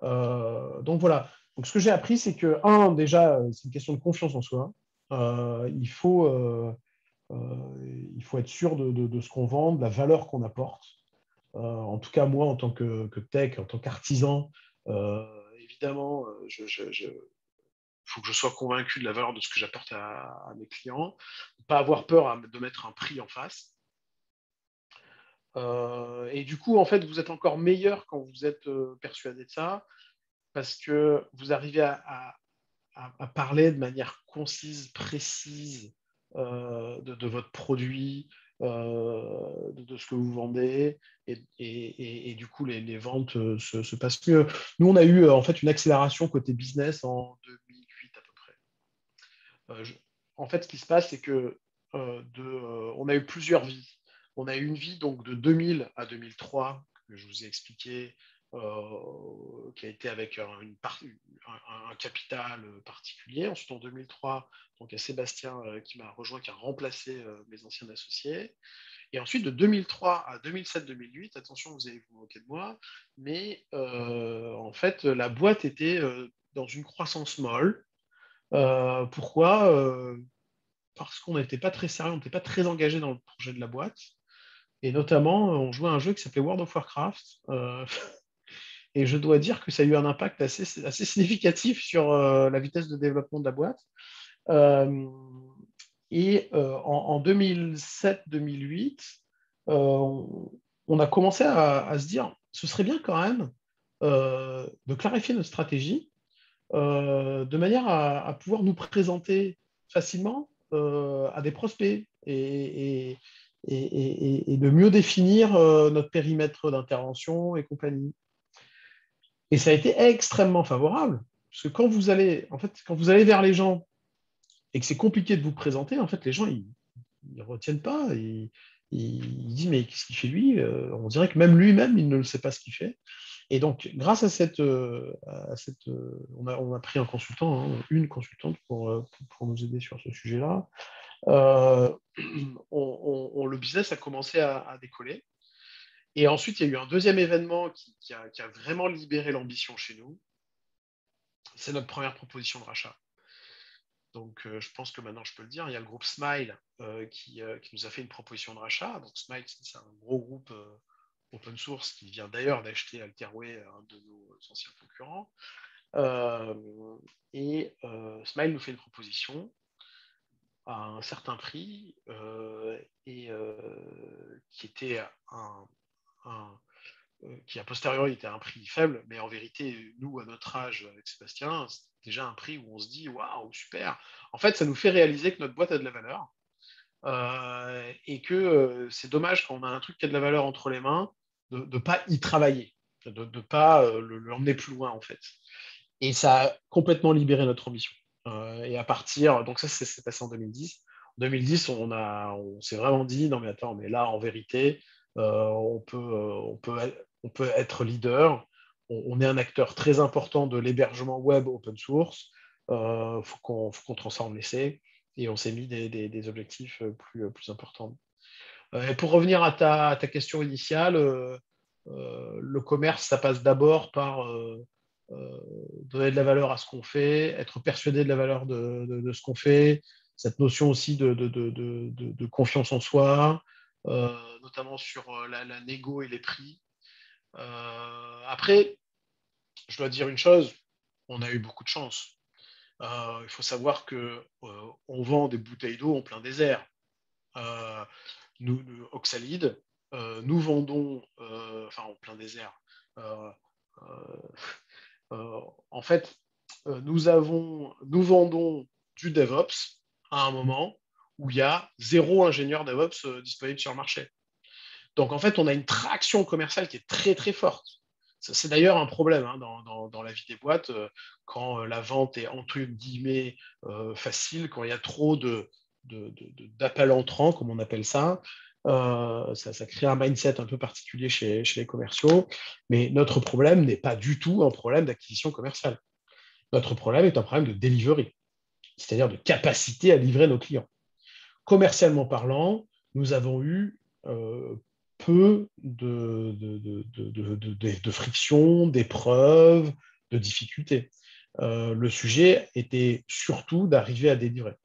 Donc, voilà. Donc, ce que j'ai appris, c'est que, déjà, c'est une question de confiance en soi. Il faut être sûr de ce qu'on vend, de la valeur qu'on apporte. En tout cas, moi, en tant que tech, en tant qu'artisan, évidemment, faut que je sois convaincu de la valeur de ce que j'apporte à mes clients, pas avoir peur de mettre un prix en face. Et du coup, en fait, vous êtes encore meilleur quand vous êtes persuadé de ça, parce que vous arrivez à parler de manière concise, précise de votre produit, de ce que vous vendez, et du coup, les ventes se passent mieux. Nous, on a eu en fait une accélération côté business en 2008 à peu près. En fait, ce qui se passe, c'est que on a eu plusieurs vies. On a eu une vie donc de 2000 à 2003, que je vous ai expliqué, qui a été avec un capital particulier. Ensuite, en 2003, donc, il y a Sébastien qui m'a rejoint, qui a remplacé mes anciens associés. Et ensuite, de 2003 à 2007-2008, attention, vous allez vous moquer de moi, mais en fait, la boîte était dans une croissance molle. Pourquoi Parce qu'on n'était pas très sérieux, on n'était pas très engagé dans le projet de la boîte. Et notamment, on jouait à un jeu qui s'appelait World of Warcraft. Et je dois dire que ça a eu un impact assez significatif sur la vitesse de développement de la boîte. Euh, en 2007-2008, on a commencé à se dire, ce serait bien quand même de clarifier notre stratégie de manière à pouvoir nous présenter facilement à des prospects et de mieux définir notre périmètre d'intervention et compagnie. Et ça a été extrêmement favorable, parce que quand vous allez vers les gens et que c'est compliqué de vous présenter, en fait, les gens, ils ne retiennent pas. Ils disent, mais qu'est-ce qu'il fait lui On dirait que même lui-même, il ne sait pas ce qu'il fait. Et donc, grâce à on a pris un consultant, hein, une consultante pour nous aider sur ce sujet-là. Euh, le business a commencé à décoller. Et ensuite, il y a eu un deuxième événement qui a vraiment libéré l'ambition chez nous. C'est notre première proposition de rachat. Donc, je pense que maintenant, je peux le dire. Il y a le groupe Smile qui nous a fait une proposition de rachat. Donc, Smile, c'est un gros groupe open source qui vient d'ailleurs d'acheter Alterway, un de nos anciens concurrents. Smile nous fait une proposition à un certain prix qui était qui a posteriori était un prix faible, mais en vérité, nous, à notre âge, avec Sébastien, c'est déjà un prix où on se dit waouh, super. En fait, ça nous fait réaliser que notre boîte a de la valeur et que c'est dommage quand on a un truc qui a de la valeur entre les mains de ne pas y travailler, de ne pas l'emmener plus loin, en fait. Et ça a complètement libéré notre ambition. Et à partir, donc ça, c'est passé en 2010. En 2010, on s'est vraiment dit, non mais attends, mais là, en vérité, on peut être leader. On est un acteur très important de l'hébergement web open source. Faut qu'on transforme l'essai. Et on s'est mis des objectifs plus importants. Et pour revenir à ta question initiale, le commerce, ça passe d'abord par donner de la valeur à ce qu'on fait, être persuadé de la valeur de ce qu'on fait, cette notion aussi de confiance en soi, notamment sur la négo et les prix. Après, je dois dire une chose, on a eu beaucoup de chance. Il faut savoir qu'on vend des bouteilles d'eau en plein désert. Nous, Oxalide, nous vendons, enfin en plein désert, euh, en fait, nous vendons du DevOps à un moment où il y a zéro ingénieur DevOps disponible sur le marché. Donc, en fait, on a une traction commerciale qui est très, très forte. C'est d'ailleurs un problème hein, dans la vie des boîtes, quand la vente est entre guillemets facile, quand il y a trop d'appels entrants, comme on appelle ça. Ça crée un mindset un peu particulier chez les commerciaux. Mais notre problème n'est pas du tout un problème d'acquisition commerciale. Notre problème est un problème de delivery, c'est-à-dire de capacité à livrer nos clients. Commercialement parlant, nous avons eu peu de friction, d'épreuves, de difficultés. Le sujet était surtout d'arriver à délivrer.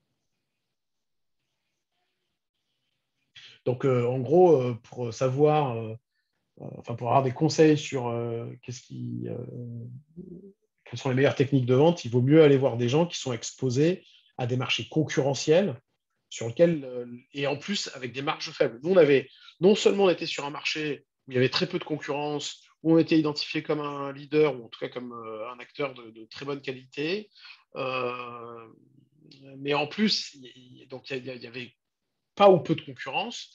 Donc, en gros, pour savoir, enfin, pour avoir des conseils sur quelles sont les meilleures techniques de vente, il vaut mieux aller voir des gens qui sont exposés à des marchés concurrentiels sur lesquels, et en plus avec des marges faibles. Nous, non seulement on était sur un marché où il y avait très peu de concurrence, où on était identifié comme un leader, ou en tout cas comme un acteur de très bonne qualité, mais en plus, donc il y avait pas ou peu de concurrence,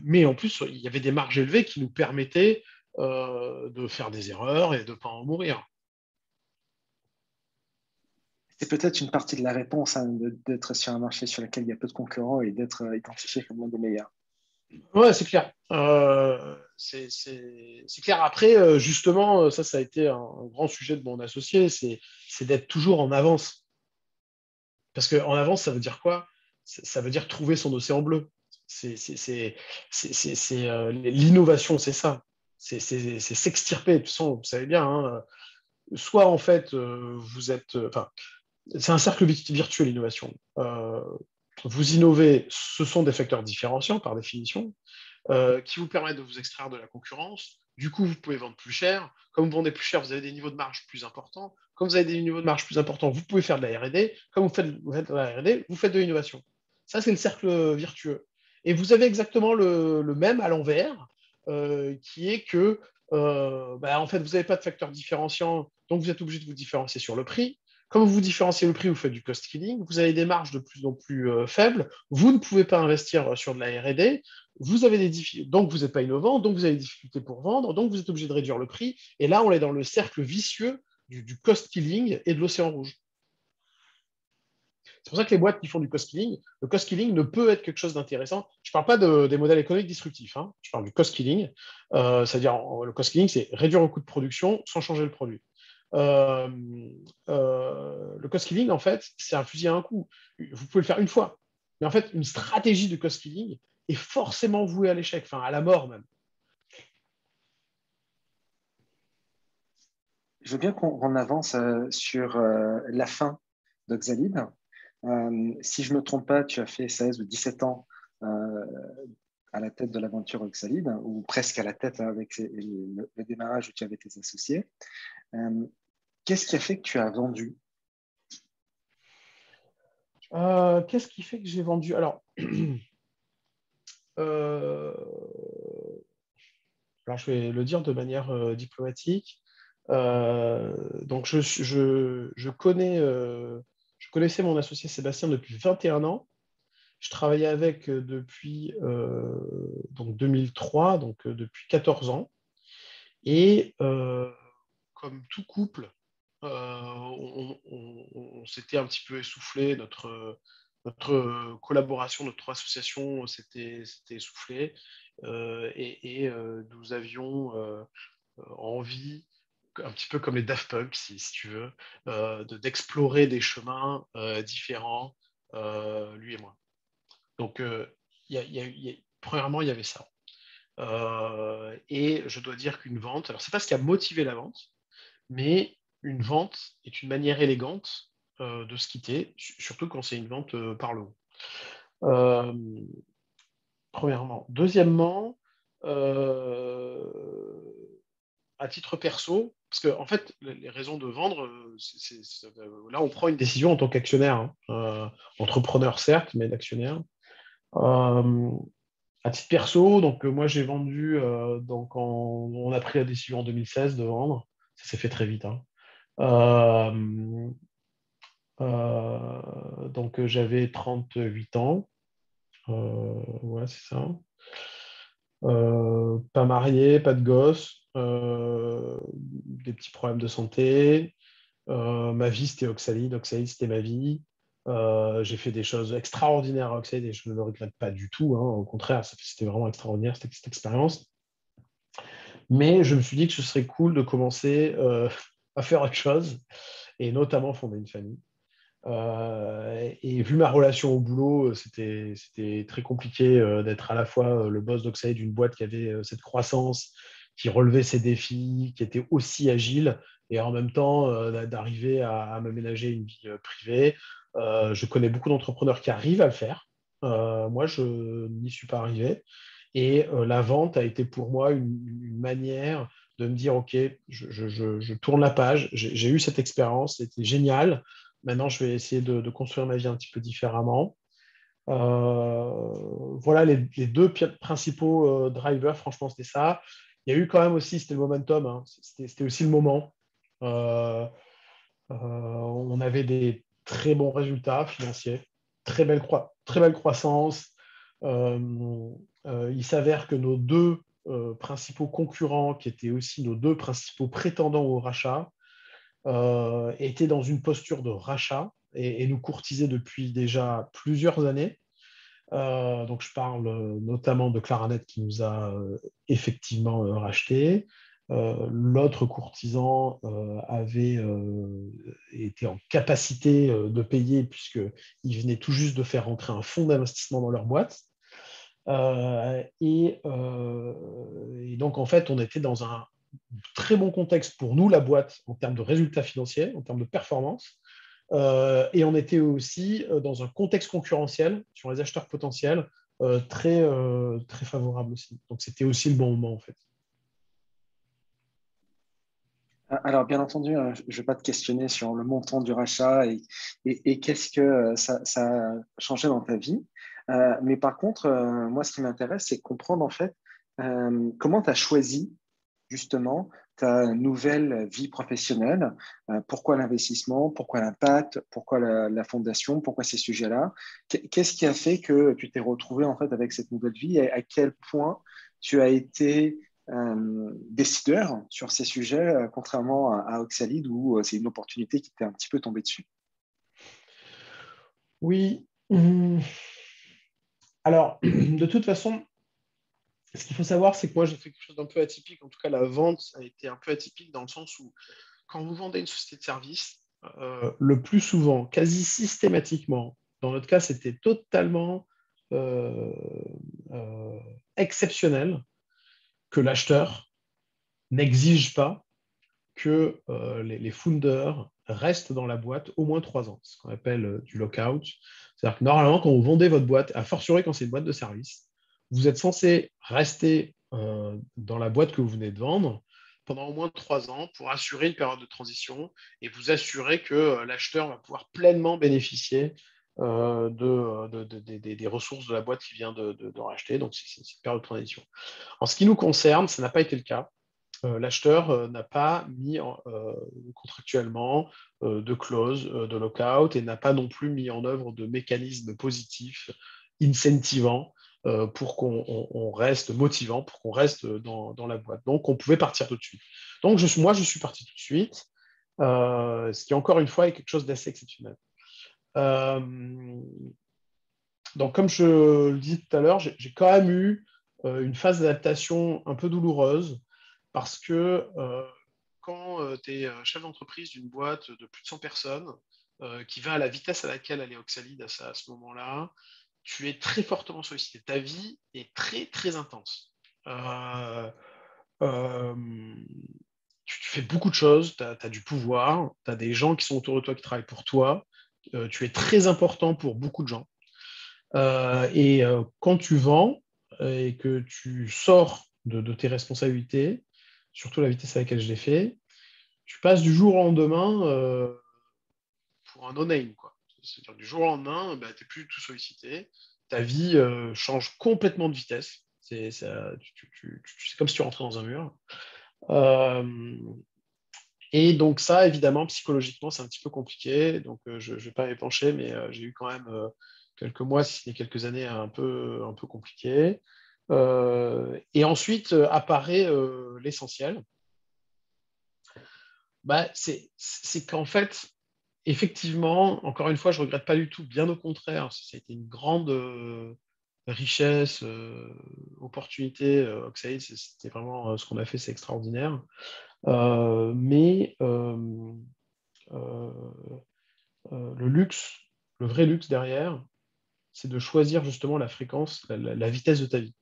mais en plus, il y avait des marges élevées qui nous permettaient de faire des erreurs et de ne pas en mourir. C'est peut-être une partie de la réponse hein, d'être sur un marché sur lequel il y a peu de concurrents et d'être identifié comme l'un des meilleurs. Ouais, c'est clair. C'est clair. Après, justement, ça a été un grand sujet de mon associé, c'est d'être toujours en avance. Parce qu'en avance, ça veut dire quoi? Ça veut dire trouver son océan bleu. L'innovation, c'est ça. C'est s'extirper. De toute façon, vous savez bien, hein, soit en fait, vous êtes. Enfin, c'est un cercle virtueux, l'innovation. Vous innovez, ce sont des facteurs différenciants par définition qui vous permettent de vous extraire de la concurrence. Du coup, vous pouvez vendre plus cher. Comme vous vendez plus cher, vous avez des niveaux de marge plus importants. Comme vous avez des niveaux de marge plus importants, vous pouvez faire de la R&D. Comme vous faites de la R&D, vous faites de l'innovation. Ça, c'est le cercle virtueux. Et vous avez exactement le même à l'envers, qui est que, en fait, vous n'avez pas de facteur différenciant, donc vous êtes obligé de vous différencier sur le prix. Comme vous différenciez le prix, vous faites du cost killing, vous avez des marges de plus en plus faibles, vous ne pouvez pas investir sur de la R&D, vous avez des difficultés, donc vous n'êtes pas innovant, donc vous avez des difficultés pour vendre, donc vous êtes obligé de réduire le prix. Et là, on est dans le cercle vicieux du cost killing et de l'océan rouge. C'est pour ça que les boîtes qui font du cost killing, le cost killing ne peut être quelque chose d'intéressant. Je ne parle pas des modèles économiques disruptifs, hein. Je parle du cost killing. C'est-à-dire, le cost killing, c'est réduire le coût de production sans changer le produit. Euh, le cost killing, en fait, c'est un fusil à un coup. Vous pouvez le faire une fois. Mais en fait, une stratégie de cost killing est forcément vouée à l'échec, enfin à la mort même. Je veux bien qu'on avance sur la fin d'Oxalide. Si je ne me trompe pas, tu as fait 16 ou 17 ans à la tête de l'aventure Oxalide, ou presque à la tête avec le démarrage où tu avais tes associés. Euh, Qu'est-ce qui a fait que tu as vendu? Qu'est-ce qui fait que j'ai vendu? Euh, alors, je vais le dire de manière diplomatique. Donc, je connaissais mon associé Sébastien depuis 21 ans. Je travaillais avec depuis donc 2003, donc depuis 14 ans. Et comme tout couple, on s'était un petit peu essoufflé, notre collaboration, notre association s'était essoufflée nous avions envie, un petit peu comme les Daft Punk, si tu veux, d'explorer des chemins différents, lui et moi. Donc, premièrement, il y avait ça. Et je dois dire qu'une vente, alors c'est pas ce qui a motivé la vente, mais une vente est une manière élégante de se quitter, surtout quand c'est une vente par le haut. Euh, Premièrement. Deuxièmement, euh, à titre perso, parce que en fait, les raisons de vendre, là, on prend une décision en tant qu'actionnaire, hein. Entrepreneur certes, mais d'actionnaire. Euh, à titre perso, donc moi j'ai vendu, on a pris la décision en 2016 de vendre, ça s'est fait très vite, hein. Euh, donc j'avais 38 ans, ouais c'est ça. Pas marié, pas de gosse, des petits problèmes de santé. Ma vie, c'était Oxalide. Oxalide, c'était ma vie. J'ai fait des choses extraordinaires à Oxalide et je ne le regrette pas du tout, hein. Au contraire, c'était vraiment extraordinaire cette expérience. Mais je me suis dit que ce serait cool de commencer à faire autre chose et notamment fonder une famille. Et vu ma relation au boulot, c'était très compliqué d'être à la fois le boss d'Oxide d'une boîte qui avait cette croissance, qui relevait ses défis, qui était aussi agile, et en même temps d'arriver à m'aménager une vie privée. Je connais beaucoup d'entrepreneurs qui arrivent à le faire. Moi, je n'y suis pas arrivé. Et la vente a été pour moi une manière de me dire, OK, je tourne la page, j'ai eu cette expérience, c'était génial. Maintenant, je vais essayer de construire ma vie un petit peu différemment. Voilà les deux principaux drivers, franchement, c'était ça. Il y a eu quand même aussi, c'était le momentum, hein. C'était aussi le moment. Euh, on avait des très bons résultats financiers, très belle croissance. Euh, il s'avère que nos deux principaux concurrents, qui étaient aussi nos deux principaux prétendants au rachat, étaient dans une posture de rachat et nous courtisaient depuis déjà plusieurs années. Donc, je parle notamment de Claranet qui nous a effectivement racheté. L'autre courtisan avait été en capacité de payer puisqu'il venait tout juste de faire rentrer un fonds d'investissement dans leur boîte. Et donc, en fait, on était dans un très bon contexte pour nous, la boîte, en termes de résultats financiers, en termes de performance. Et on était aussi dans un contexte concurrentiel sur les acheteurs potentiels très favorable aussi. Donc, c'était aussi le bon moment, en fait. Alors, bien entendu, je ne vais pas te questionner sur le montant du rachat et qu'est-ce que ça a changé dans ta vie. Mais par contre, moi, ce qui m'intéresse, c'est comprendre en fait comment tu as choisi justement ta nouvelle vie professionnelle. Pourquoi l'investissement, pourquoi l'impact, pourquoi la fondation, pourquoi ces sujets-là. Qu'est-ce qui a fait que tu t'es retrouvé en fait avec cette nouvelle vie et à quel point tu as été décideur sur ces sujets, contrairement à Oxalide où c'est une opportunité qui t'est un petit peu tombée dessus. Oui. Alors, de toute façon, ce qu'il faut savoir, c'est que moi, j'ai fait quelque chose d'un peu atypique. En tout cas, la vente a été un peu atypique dans le sens où, quand vous vendez une société de service, le plus souvent, quasi systématiquement, dans notre cas, c'était totalement euh, euh, exceptionnel que l'acheteur n'exige pas que les founders restent dans la boîte au moins 3 ans, ce qu'on appelle du lockout. C'est-à-dire que normalement, quand vous vendez votre boîte, a fortiori quand c'est une boîte de service, vous êtes censé rester dans la boîte que vous venez de vendre pendant au moins 3 ans pour assurer une période de transition et vous assurer que l'acheteur va pouvoir pleinement bénéficier des ressources de la boîte qui vient de racheter. Donc, c'est une période de transition. En ce qui nous concerne, ça n'a pas été le cas. L'acheteur n'a pas mis contractuellement de clause de lockout et n'a pas non plus mis en œuvre de mécanismes positifs, incentivants, pour qu'on reste motivant, pour qu'on reste dans la boîte. Donc, on pouvait partir tout de suite. Donc, moi, je suis parti tout de suite, ce qui, encore une fois, est quelque chose d'assez exceptionnel. Euh, donc, comme je le disais tout à l'heure, j'ai quand même eu une phase d'adaptation un peu douloureuse parce que quand tu es chef d'entreprise d'une boîte de plus de 100 personnes qui va à la vitesse à laquelle allait Oxalide à ce moment-là, tu es très fortement sollicité. Ta vie est très intense. Euh, euh, tu fais beaucoup de choses, tu as du pouvoir, tu as des gens qui sont autour de toi qui travaillent pour toi, tu es très important pour beaucoup de gens. Quand tu vends et que tu sors de tes responsabilités, surtout la vitesse à laquelle je l'ai fait, tu passes du jour au lendemain pour un no-name, quoi. C'est-à-dire du jour au lendemain, bah, tu n'es plus tout sollicité, ta vie change complètement de vitesse. C'est comme si tu rentrais dans un mur. Euh, et donc ça, évidemment, psychologiquement, c'est un petit peu compliqué. Donc je ne vais pas m'épancher, mais j'ai eu quand même quelques mois, si ce n'est quelques années, un peu compliqués. Et ensuite apparaît l'essentiel. Bah, c'est qu'en fait, effectivement, encore une fois, je ne regrette pas du tout, bien au contraire, ça a été une grande richesse, opportunité. Oxide, c'était vraiment ce qu'on a fait, c'est extraordinaire. Mais euh, le luxe, le vrai luxe derrière, c'est de choisir justement la fréquence, la vitesse de ta vie.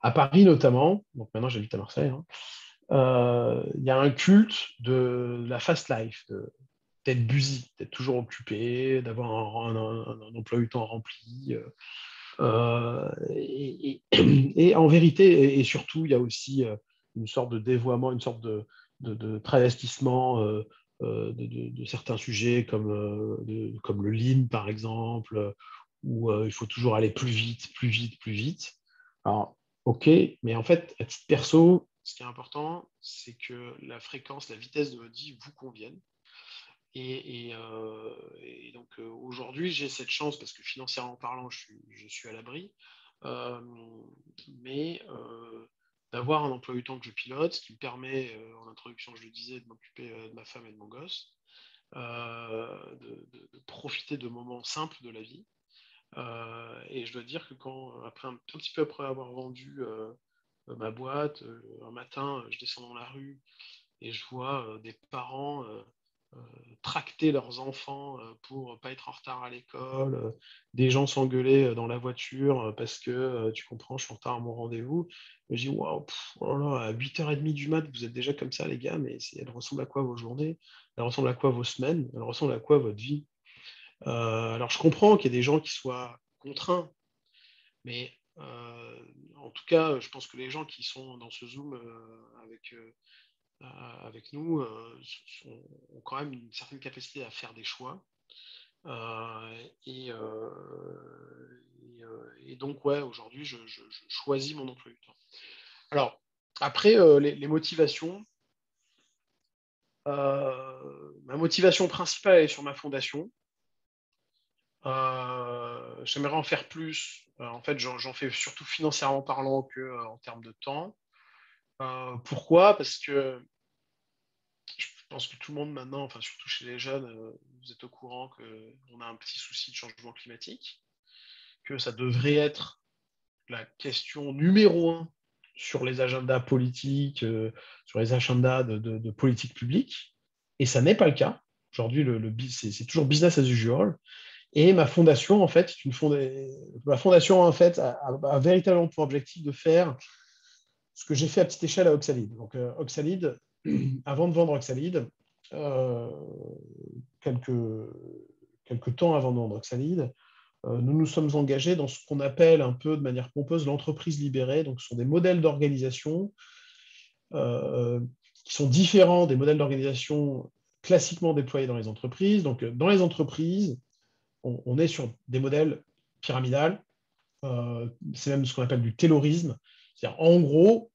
À Paris notamment, donc maintenant j'habite à Marseille, hein, il y a un culte de la fast life, d'être busy, d'être toujours occupé, d'avoir un emploi du temps rempli. Et en vérité, et surtout, il y a aussi une sorte de dévoiement, une sorte de travestissement de certains sujets comme le lean, par exemple, où il faut toujours aller plus vite, plus vite, plus vite. Alors, OK, mais en fait, à titre perso, ce qui est important, c'est que la fréquence, la vitesse de votre vie vous convienne. Et donc aujourd'hui, j'ai cette chance parce que financièrement parlant, je suis à l'abri, euh, mais d'avoir un emploi du temps que je pilote, ce qui me permet, en introduction, je le disais, de m'occuper de ma femme et de mon gosse, de profiter de moments simples de la vie. Et je dois dire que après un petit peu après avoir vendu ma boîte, un matin, je descends dans la rue et je vois des parents tracter leurs enfants pour pas être en retard à l'école, des gens s'engueuler dans la voiture parce que, tu comprends, je suis en retard à mon rendez-vous. Et je dis, waouh, oh là là, à 8h30 du mat, vous êtes déjà comme ça, les gars, mais elles ressemblent à quoi vos journées? Elles ressemblent à quoi vos semaines? Elles ressemblent à quoi votre vie? Alors, je comprends qu'il y ait des gens qui soient contraints, mais en tout cas, je pense que les gens qui sont dans ce Zoom avec nous ont quand même une certaine capacité à faire des choix. Et donc, ouais, aujourd'hui, je choisis mon emploi du temps. Alors, après, les motivations, ma motivation principale est sur ma fondation. J'aimerais en faire plus. En fait, j'en fais surtout financièrement parlant que en termes de temps. Pourquoi? Parce que je pense que tout le monde maintenant, enfin surtout chez les jeunes, vous êtes au courant qu'on a un petit souci de changement climatique, que ça devrait être la question numéro un sur les agendas politiques, sur les agendas de politique publique, et ça n'est pas le cas. Aujourd'hui, c'est toujours business as usual. Et ma fondation, en fait, ma fondation, en fait, a véritablement pour objectif de faire ce que j'ai fait à petite échelle à Oxalide. Donc, Oxalide, avant de vendre Oxalide, euh, quelques, quelques temps avant de vendre Oxalide, nous nous sommes engagés dans ce qu'on appelle un peu de manière pompeuse l'entreprise libérée. Donc, ce sont des modèles d'organisation euh, qui sont différents des modèles d'organisation classiquement déployés dans les entreprises. Donc, dans les entreprises, on est sur des modèles pyramidales. C'est même ce qu'on appelle du taylorisme. C'est-à-dire, en gros,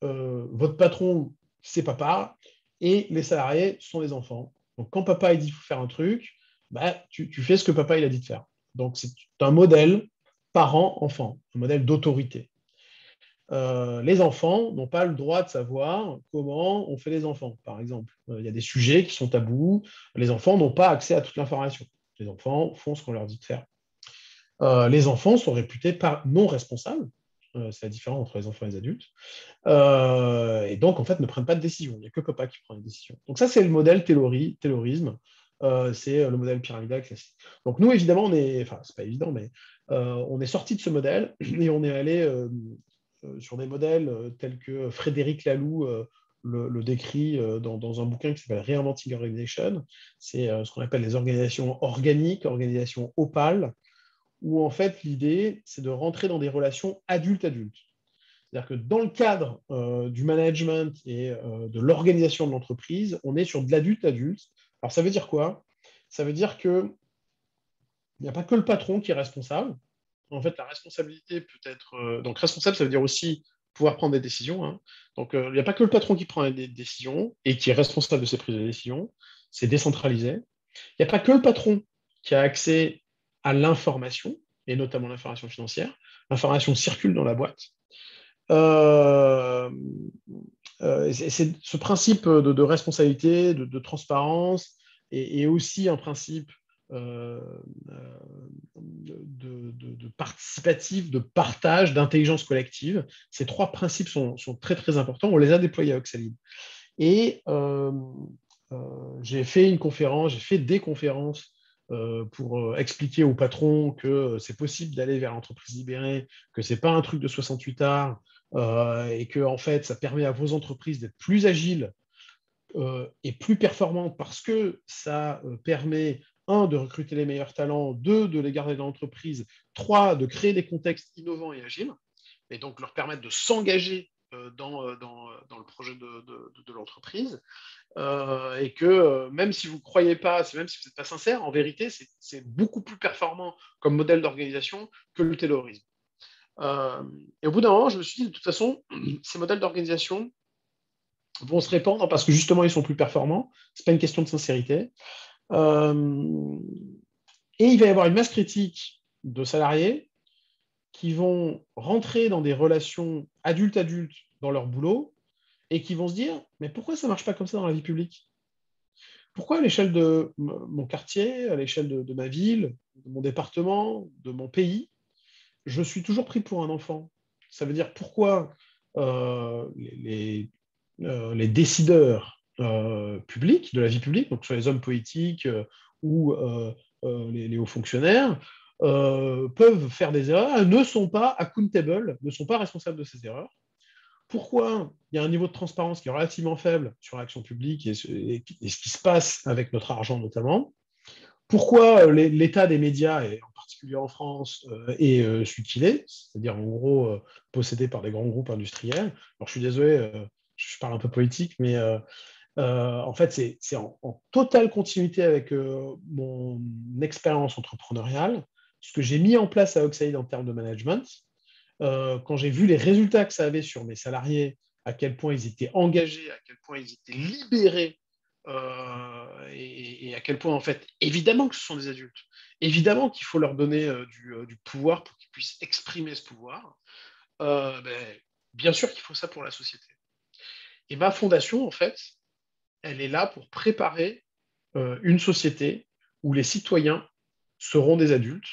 votre patron, c'est papa, et les salariés sont les enfants. Donc, quand papa il dit qu'il faut faire un truc, bah, tu fais ce que papa il a dit de faire. Donc, c'est un modèle parent-enfant, un modèle d'autorité. Les enfants n'ont pas le droit de savoir comment on fait les enfants, par exemple. Il y a des sujets qui sont tabous. Les enfants n'ont pas accès à toute l'information. Les enfants font ce qu'on leur dit de faire. Les enfants sont réputés non responsables. C'est la différence entre les enfants et les adultes. Et donc, en fait, ne prennent pas de décision. Il n'y a que papa qui prend les décisions. Donc ça, c'est le modèle taylorisme. C'est le modèle pyramidal classique. Donc nous, évidemment, enfin, c'est pas évident, mais on est sorti de ce modèle et on est allé sur des modèles tels que Frédéric Laloux le décrit dans un bouquin qui s'appelle Reinventing Organization. C'est ce qu'on appelle les organisations organiques, organisations opales, où en fait l'idée, c'est de rentrer dans des relations adulte-adulte. C'est-à-dire que dans le cadre du management et de l'organisation de l'entreprise, on est sur de l'adulte-adulte. Alors ça veut dire quoi? Ça veut dire qu'il n'y a pas que le patron qui est responsable. En fait, la responsabilité peut être... donc responsable, ça veut dire aussi pouvoir prendre des décisions. Hein. Donc il n'y a pas que le patron qui prend des décisions et qui est responsable de ses prises de décision. C'est décentralisé. Il n'y a pas que le patron qui a accès à l'information, et notamment l'information financière. L'information circule dans la boîte. Euh, c'est ce principe de responsabilité, de transparence, et aussi un principe euh, de participatif, de partage, d'intelligence collective. Ces trois principes sont très très importants. On les a déployés à Oxalide. Et j'ai fait une conférence, j'ai fait des conférences pour expliquer aux patrons que c'est possible d'aller vers l'entreprise libérée, que ce n'est pas un truc de 68 heures, et que en fait, ça permet à vos entreprises d'être plus agiles et plus performantes parce que ça permet, un, de recruter les meilleurs talents, deux, de les garder dans l'entreprise, trois, de créer des contextes innovants et agiles, et donc leur permettre de s'engager dans le projet de l'entreprise. Et que même si vous ne croyez pas, même si vous n'êtes pas sincère, en vérité, c'est beaucoup plus performant comme modèle d'organisation que le taylorisme. Et au bout d'un moment, je me suis dit, de toute façon, ces modèles d'organisation vont se répandre parce que justement, ils sont plus performants. Ce n'est pas une question de sincérité. Euh, et il va y avoir une masse critique de salariés qui vont rentrer dans des relations adulte-adulte dans leur boulot et qui vont se dire, mais pourquoi ça ne marche pas comme ça dans la vie publique? Pourquoi à l'échelle de mon quartier, à l'échelle de ma ville, de mon département, de mon pays, je suis toujours pris pour un enfant? Ça veut dire pourquoi les décideurs publics, de la vie publique, donc sur les hommes politiques ou les hauts fonctionnaires, peuvent faire des erreurs, ne sont pas accountable, ne sont pas responsables de ces erreurs. Pourquoi il y a un niveau de transparence qui est relativement faible sur l'action publique et ce qui se passe avec notre argent notamment? Pourquoi l'état des médias, et en particulier en France, est celui qu'il est, c'est-à-dire en gros possédé par des grands groupes industriels? Alors je suis désolé, je parle un peu politique, mais en fait c'est en totale continuité avec mon expérience entrepreneuriale, ce que j'ai mis en place à Oxide en termes de management. Quand j'ai vu les résultats que ça avait sur mes salariés, à quel point ils étaient engagés, à quel point ils étaient libérés, et à quel point, en fait, évidemment que ce sont des adultes, évidemment qu'il faut leur donner du pouvoir pour qu'ils puissent exprimer ce pouvoir, ben, bien sûr qu'il faut ça pour la société. Et ma fondation, en fait, elle est là pour préparer une société où les citoyens seront des adultes,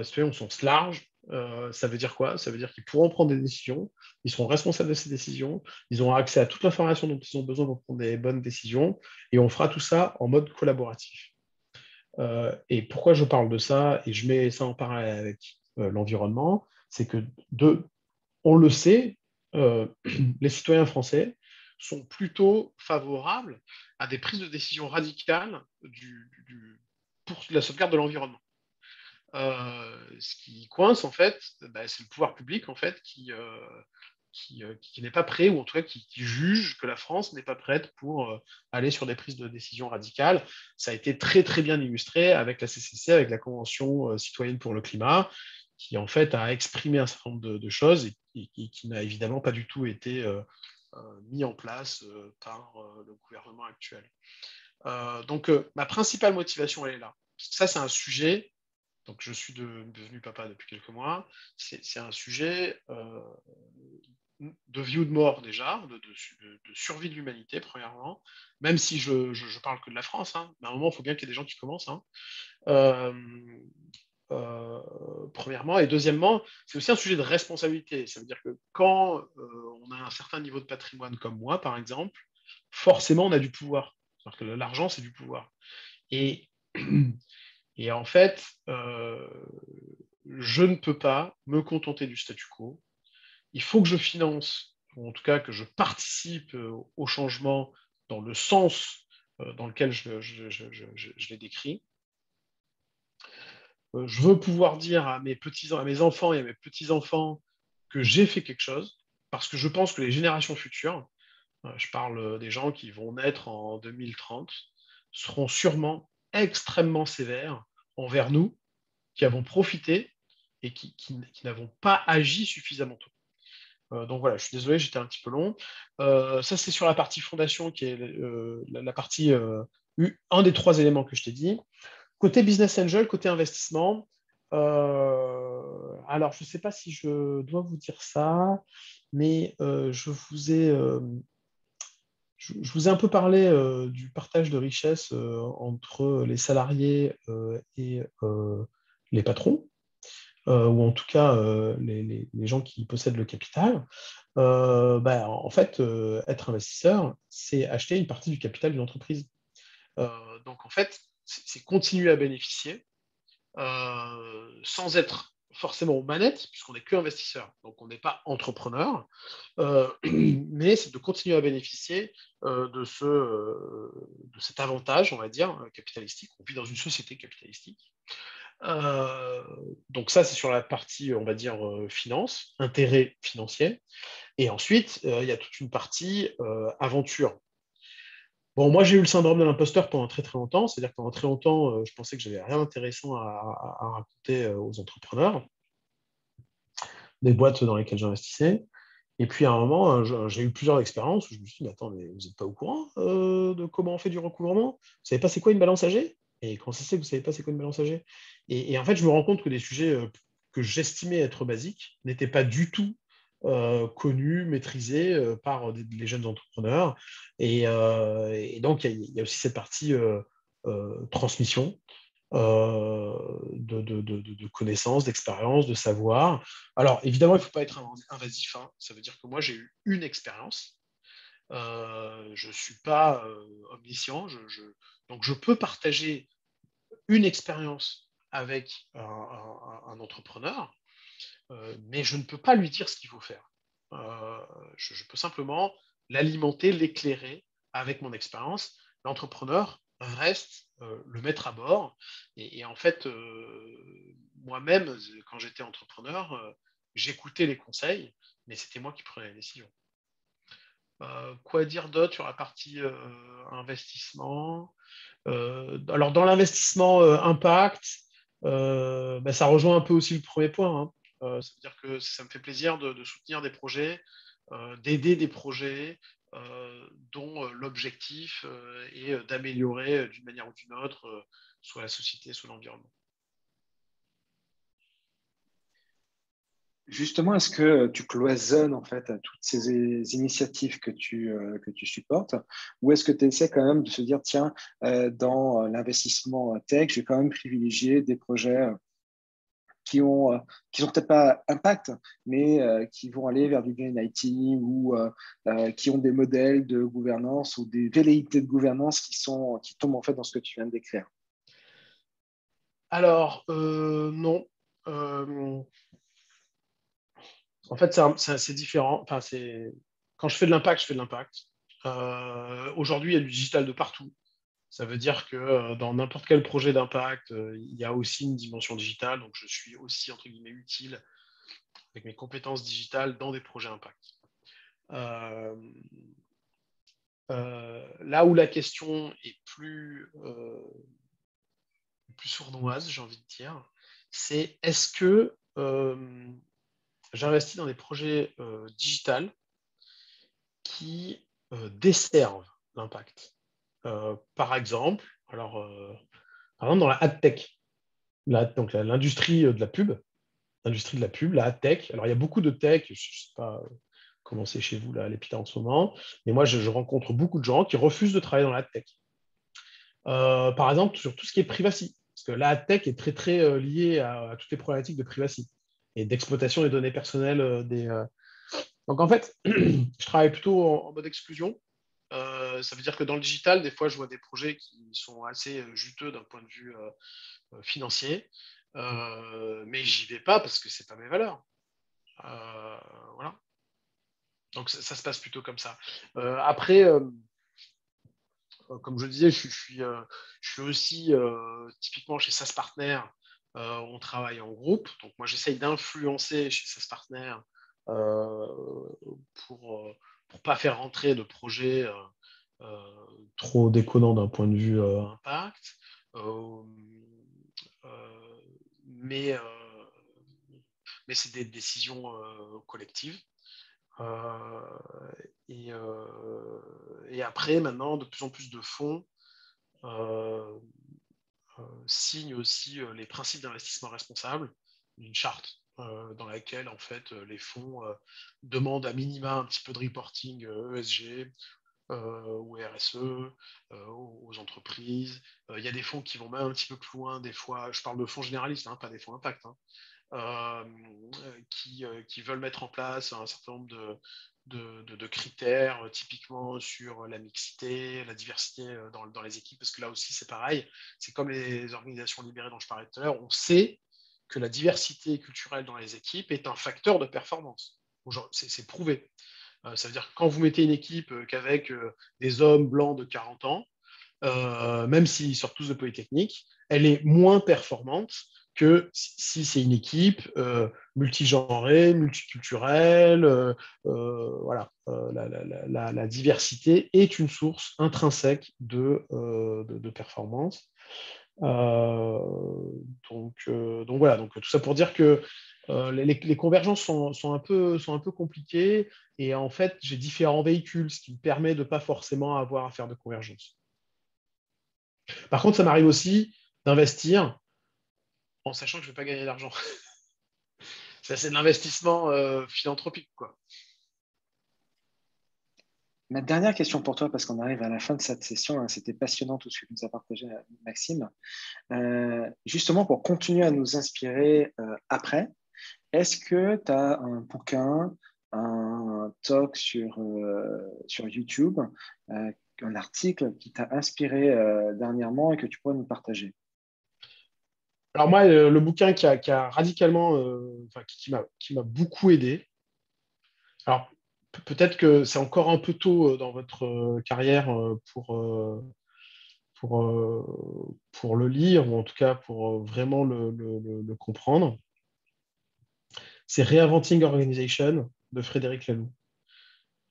citoyens au sens large. Ça veut dire quoi? Ça veut dire qu'ils pourront prendre des décisions, ils seront responsables de ces décisions, ils auront accès à toute l'information dont ils ont besoin pour prendre des bonnes décisions, et on fera tout ça en mode collaboratif. Et pourquoi je parle de ça, et je mets ça en parallèle avec l'environnement, c'est que, on le sait, les citoyens français sont plutôt favorables à des prises de décision radicales pour la sauvegarde de l'environnement. Ce qui coince, en fait, bah, c'est le pouvoir public, en fait, qui n'est pas prêt, ou en tout cas qui juge que la France n'est pas prête pour aller sur des prises de décision radicales. Ça a été très, très bien illustré avec la CCC, avec la Convention citoyenne pour le climat, qui, en fait, a exprimé un certain nombre de choses et qui n'a évidemment pas du tout été mis en place par le gouvernement actuel. Donc, ma principale motivation, elle est là. Ça, c'est un sujet. Donc, je suis devenu papa depuis quelques mois. C'est un sujet de vie ou de mort déjà, de survie de l'humanité, premièrement, même si je parle que de la France, hein, mais à un moment, il faut bien qu'il y ait des gens qui commencent. Hein. Euh, Premièrement. Et deuxièmement, c'est aussi un sujet de responsabilité. Ça veut dire que quand on a un certain niveau de patrimoine comme moi, par exemple, forcément, on a du pouvoir. C'est-à-dire que l'argent, c'est du pouvoir. Et, et en fait, je ne peux pas me contenter du statu quo. Il faut que je finance, ou en tout cas que je participe au changement dans le sens dans lequel je l'ai décrit. Je veux pouvoir dire à mes enfants et à mes petits-enfants que j'ai fait quelque chose, parce que je pense que les générations futures, je parle des gens qui vont naître en 2030, seront sûrement extrêmement sévères envers nous, qui avons profité et qui n'avons pas agi suffisamment tôt. Donc voilà, je suis désolé, j'étais un petit peu long. Ça, c'est sur la partie fondation, qui est la partie, un des trois éléments que je t'ai dit. Côté business angel, côté investissement, alors je ne sais pas si je dois vous dire ça, mais je vous ai un peu parlé du partage de richesse entre les salariés et les patrons, ou en tout cas les gens qui possèdent le capital. En fait, être investisseur, c'est acheter une partie du capital d'une entreprise. Donc en fait, c'est continuer à bénéficier sans être forcément aux manettes, puisqu'on n'est que investisseur, donc on n'est pas entrepreneur, mais c'est de continuer à bénéficier de cet avantage, on va dire, capitalistique. On vit dans une société capitalistique. Donc ça, c'est sur la partie, on va dire, finance, intérêt financier. Et ensuite, il y a toute une partie aventure. Bon, moi, j'ai eu le syndrome de l'imposteur pendant très très longtemps. C'est-à-dire que pendant très longtemps, je pensais que j'avais rien d'intéressant à raconter aux entrepreneurs, des boîtes dans lesquelles j'investissais. Et puis à un moment, j'ai eu plusieurs expériences où je me suis dit, mais attends, mais vous n'êtes pas au courant de comment on fait du recouvrement? Vous savez pas c'est quoi une balance AG? Et comment ça se fait que vous savez pas c'est quoi une balance AG? Et en fait, je me rends compte que des sujets que j'estimais être basiques n'étaient pas du tout connus, maîtrisés par les jeunes entrepreneurs. Et donc, il y a aussi cette partie transmission de connaissances, d'expériences, de savoir. Alors, évidemment, il ne faut pas être invasif, hein. Ça veut dire que moi, j'ai eu une expérience. Je ne suis pas omniscient. Donc, je peux partager une expérience avec un entrepreneur, mais je ne peux pas lui dire ce qu'il faut faire. Je peux simplement l'alimenter, l'éclairer avec mon expérience. L'entrepreneur reste le maître à bord. Et en fait, moi-même, quand j'étais entrepreneur, j'écoutais les conseils, mais c'était moi qui prenais la décision. Quoi dire d'autre sur la partie investissement? Alors, dans l'investissement impact, ça rejoint un peu aussi le premier point, hein. Ça veut dire que ça me fait plaisir de soutenir des projets, d'aider des projets dont l'objectif est d'améliorer d'une manière ou d'une autre soit la société, soit l'environnement. Justement, est-ce que tu cloisonnes en fait à toutes ces initiatives que tu supportes, ou est-ce que tu essaies quand même de se dire, tiens, dans l'investissement tech, je vais quand même privilégier des projets qui sont peut-être pas impact, mais qui vont aller vers du green IT ou qui ont des modèles de gouvernance ou des velléités de gouvernance qui tombent en fait dans ce que tu viens de décrire. Alors, non. En fait, c'est différent. Enfin, quand je fais de l'impact, je fais de l'impact. Aujourd'hui, il y a du digital de partout. Ça veut dire que dans n'importe quel projet d'impact, il y a aussi une dimension digitale. Donc, je suis aussi, entre guillemets, utile avec mes compétences digitales dans des projets impact. Euh, Là où la question est plus sournoise, j'ai envie de dire, c'est est-ce que j'investis dans des projets digitales qui desservent l'impact. Par exemple, dans la ad tech, donc l'industrie de la pub, la ad tech. Alors, il y a beaucoup de tech, je ne sais pas comment c'est chez vous, là, à l'EPITA en ce moment, mais moi, je rencontre beaucoup de gens qui refusent de travailler dans la ad tech. Par exemple, sur tout ce qui est privacy, parce que la ad tech est très, très liée à toutes les problématiques de privacy et d'exploitation des données personnelles Donc, en fait, je travaille plutôt en mode exclusion. Ça veut dire que dans le digital, des fois, je vois des projets qui sont assez juteux d'un point de vue financier, mais j'y vais pas parce que c'est pas mes valeurs. Voilà. Donc ça se passe plutôt comme ça. Après, comme je disais, je suis aussi typiquement chez SaaS Partner, on travaille en groupe. Donc moi, j'essaye d'influencer chez SaaS Partner euh, pour ne pas faire rentrer de projets trop déconnants d'un point de vue impact. Euh, euh, mais mais c'est des décisions collectives. Euh, et après, maintenant, de plus en plus de fonds euh, signent aussi les principes d'investissement responsable, une charte dans laquelle en fait les fonds demandent à minima un petit peu de reporting ESG ou RSE aux entreprises. Il y a des fonds qui vont même un petit peu plus loin, des fois, je parle de fonds généralistes, hein, pas des fonds impact, hein, qui veulent mettre en place un certain nombre de critères, typiquement sur la mixité, la diversité dans les équipes, parce que là aussi c'est pareil, c'est comme les organisations libérées dont je parlais tout à l'heure, on sait que la diversité culturelle dans les équipes est un facteur de performance. C'est prouvé. Ça veut dire que quand vous mettez une équipe qu'avec des hommes blancs de 40 ans, même s'ils sortent tous de Polytechnique, elle est moins performante que si c'est une équipe multigenrée, multiculturelle. Voilà, la diversité est une source intrinsèque de performance. Donc voilà, donc tout ça pour dire que les convergences sont un peu compliquées et en fait j'ai différents véhicules, ce qui me permet de ne pas forcément avoir à faire de convergence. Par contre, ça m'arrive aussi d'investir en sachant que je ne vais pas gagner d'argent. c'est de l'investissement philanthropique, quoi. Ma dernière question pour toi, parce qu'on arrive à la fin de cette session, hein, c'était passionnant tout ce que nous a partagé Maxime. Justement, pour continuer à nous inspirer après, est-ce que tu as un bouquin, un talk sur YouTube, un article qui t'a inspiré dernièrement et que tu pourrais nous partager? Alors moi, le bouquin qui a radicalement, enfin, qui m'a beaucoup aidé. Alors peut-être que c'est encore un peu tôt dans votre carrière pour le lire, ou en tout cas pour vraiment le comprendre. C'est Reinventing Organization de Frédéric Laloux.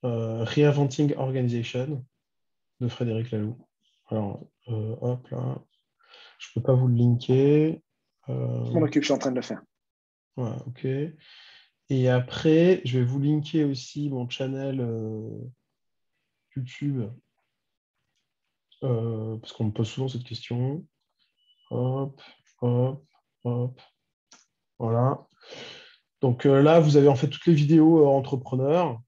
Reinventing Organization de Frédéric Laloux. Alors, hop là, je ne peux pas vous le linker. Je m'en occupe, je suis en train de le faire. Voilà, ok. Et après, je vais vous linker aussi mon channel YouTube, parce qu'on me pose souvent cette question. Hop, hop, hop. Voilà. Donc là, vous avez en fait toutes les vidéos entrepreneurs.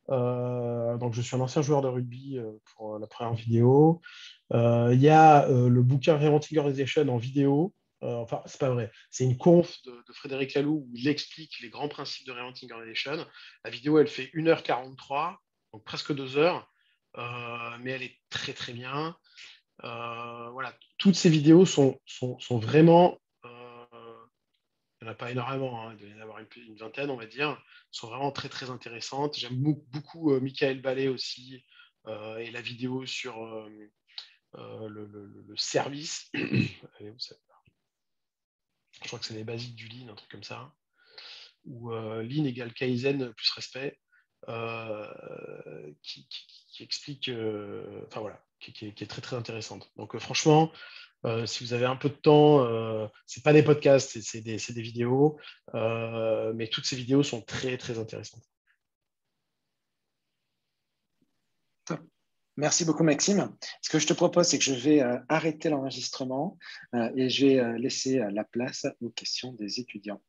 Donc, je suis un ancien joueur de rugby pour la première vidéo. Il y a le bouquin Reinventing Organization en vidéo. Enfin, c'est pas vrai. C'est une conf de Frédéric Laloux où il explique les grands principes de Reinventing Organization. La vidéo, elle fait 1h43, donc presque 2 heures. Mais elle est très, très bien. Voilà. Toutes ces vidéos sont vraiment il n'y en a pas énormément, hein, il doit y en avoir une vingtaine, on va dire, sont vraiment très très intéressantes. J'aime beaucoup Michael Ballet aussi, et la vidéo sur le service. Allez, je crois que c'est les basiques du Lean, un truc comme ça, ou Lean égale Kaizen plus respect, qui explique, enfin voilà, qui est très très intéressante. Donc franchement, si vous avez un peu de temps, c'est pas des podcasts, c'est des vidéos, mais toutes ces vidéos sont très très intéressantes. Top. Merci beaucoup, Maxime. Ce que je te propose, c'est que je vais arrêter l'enregistrement et je vais laisser la place aux questions des étudiants.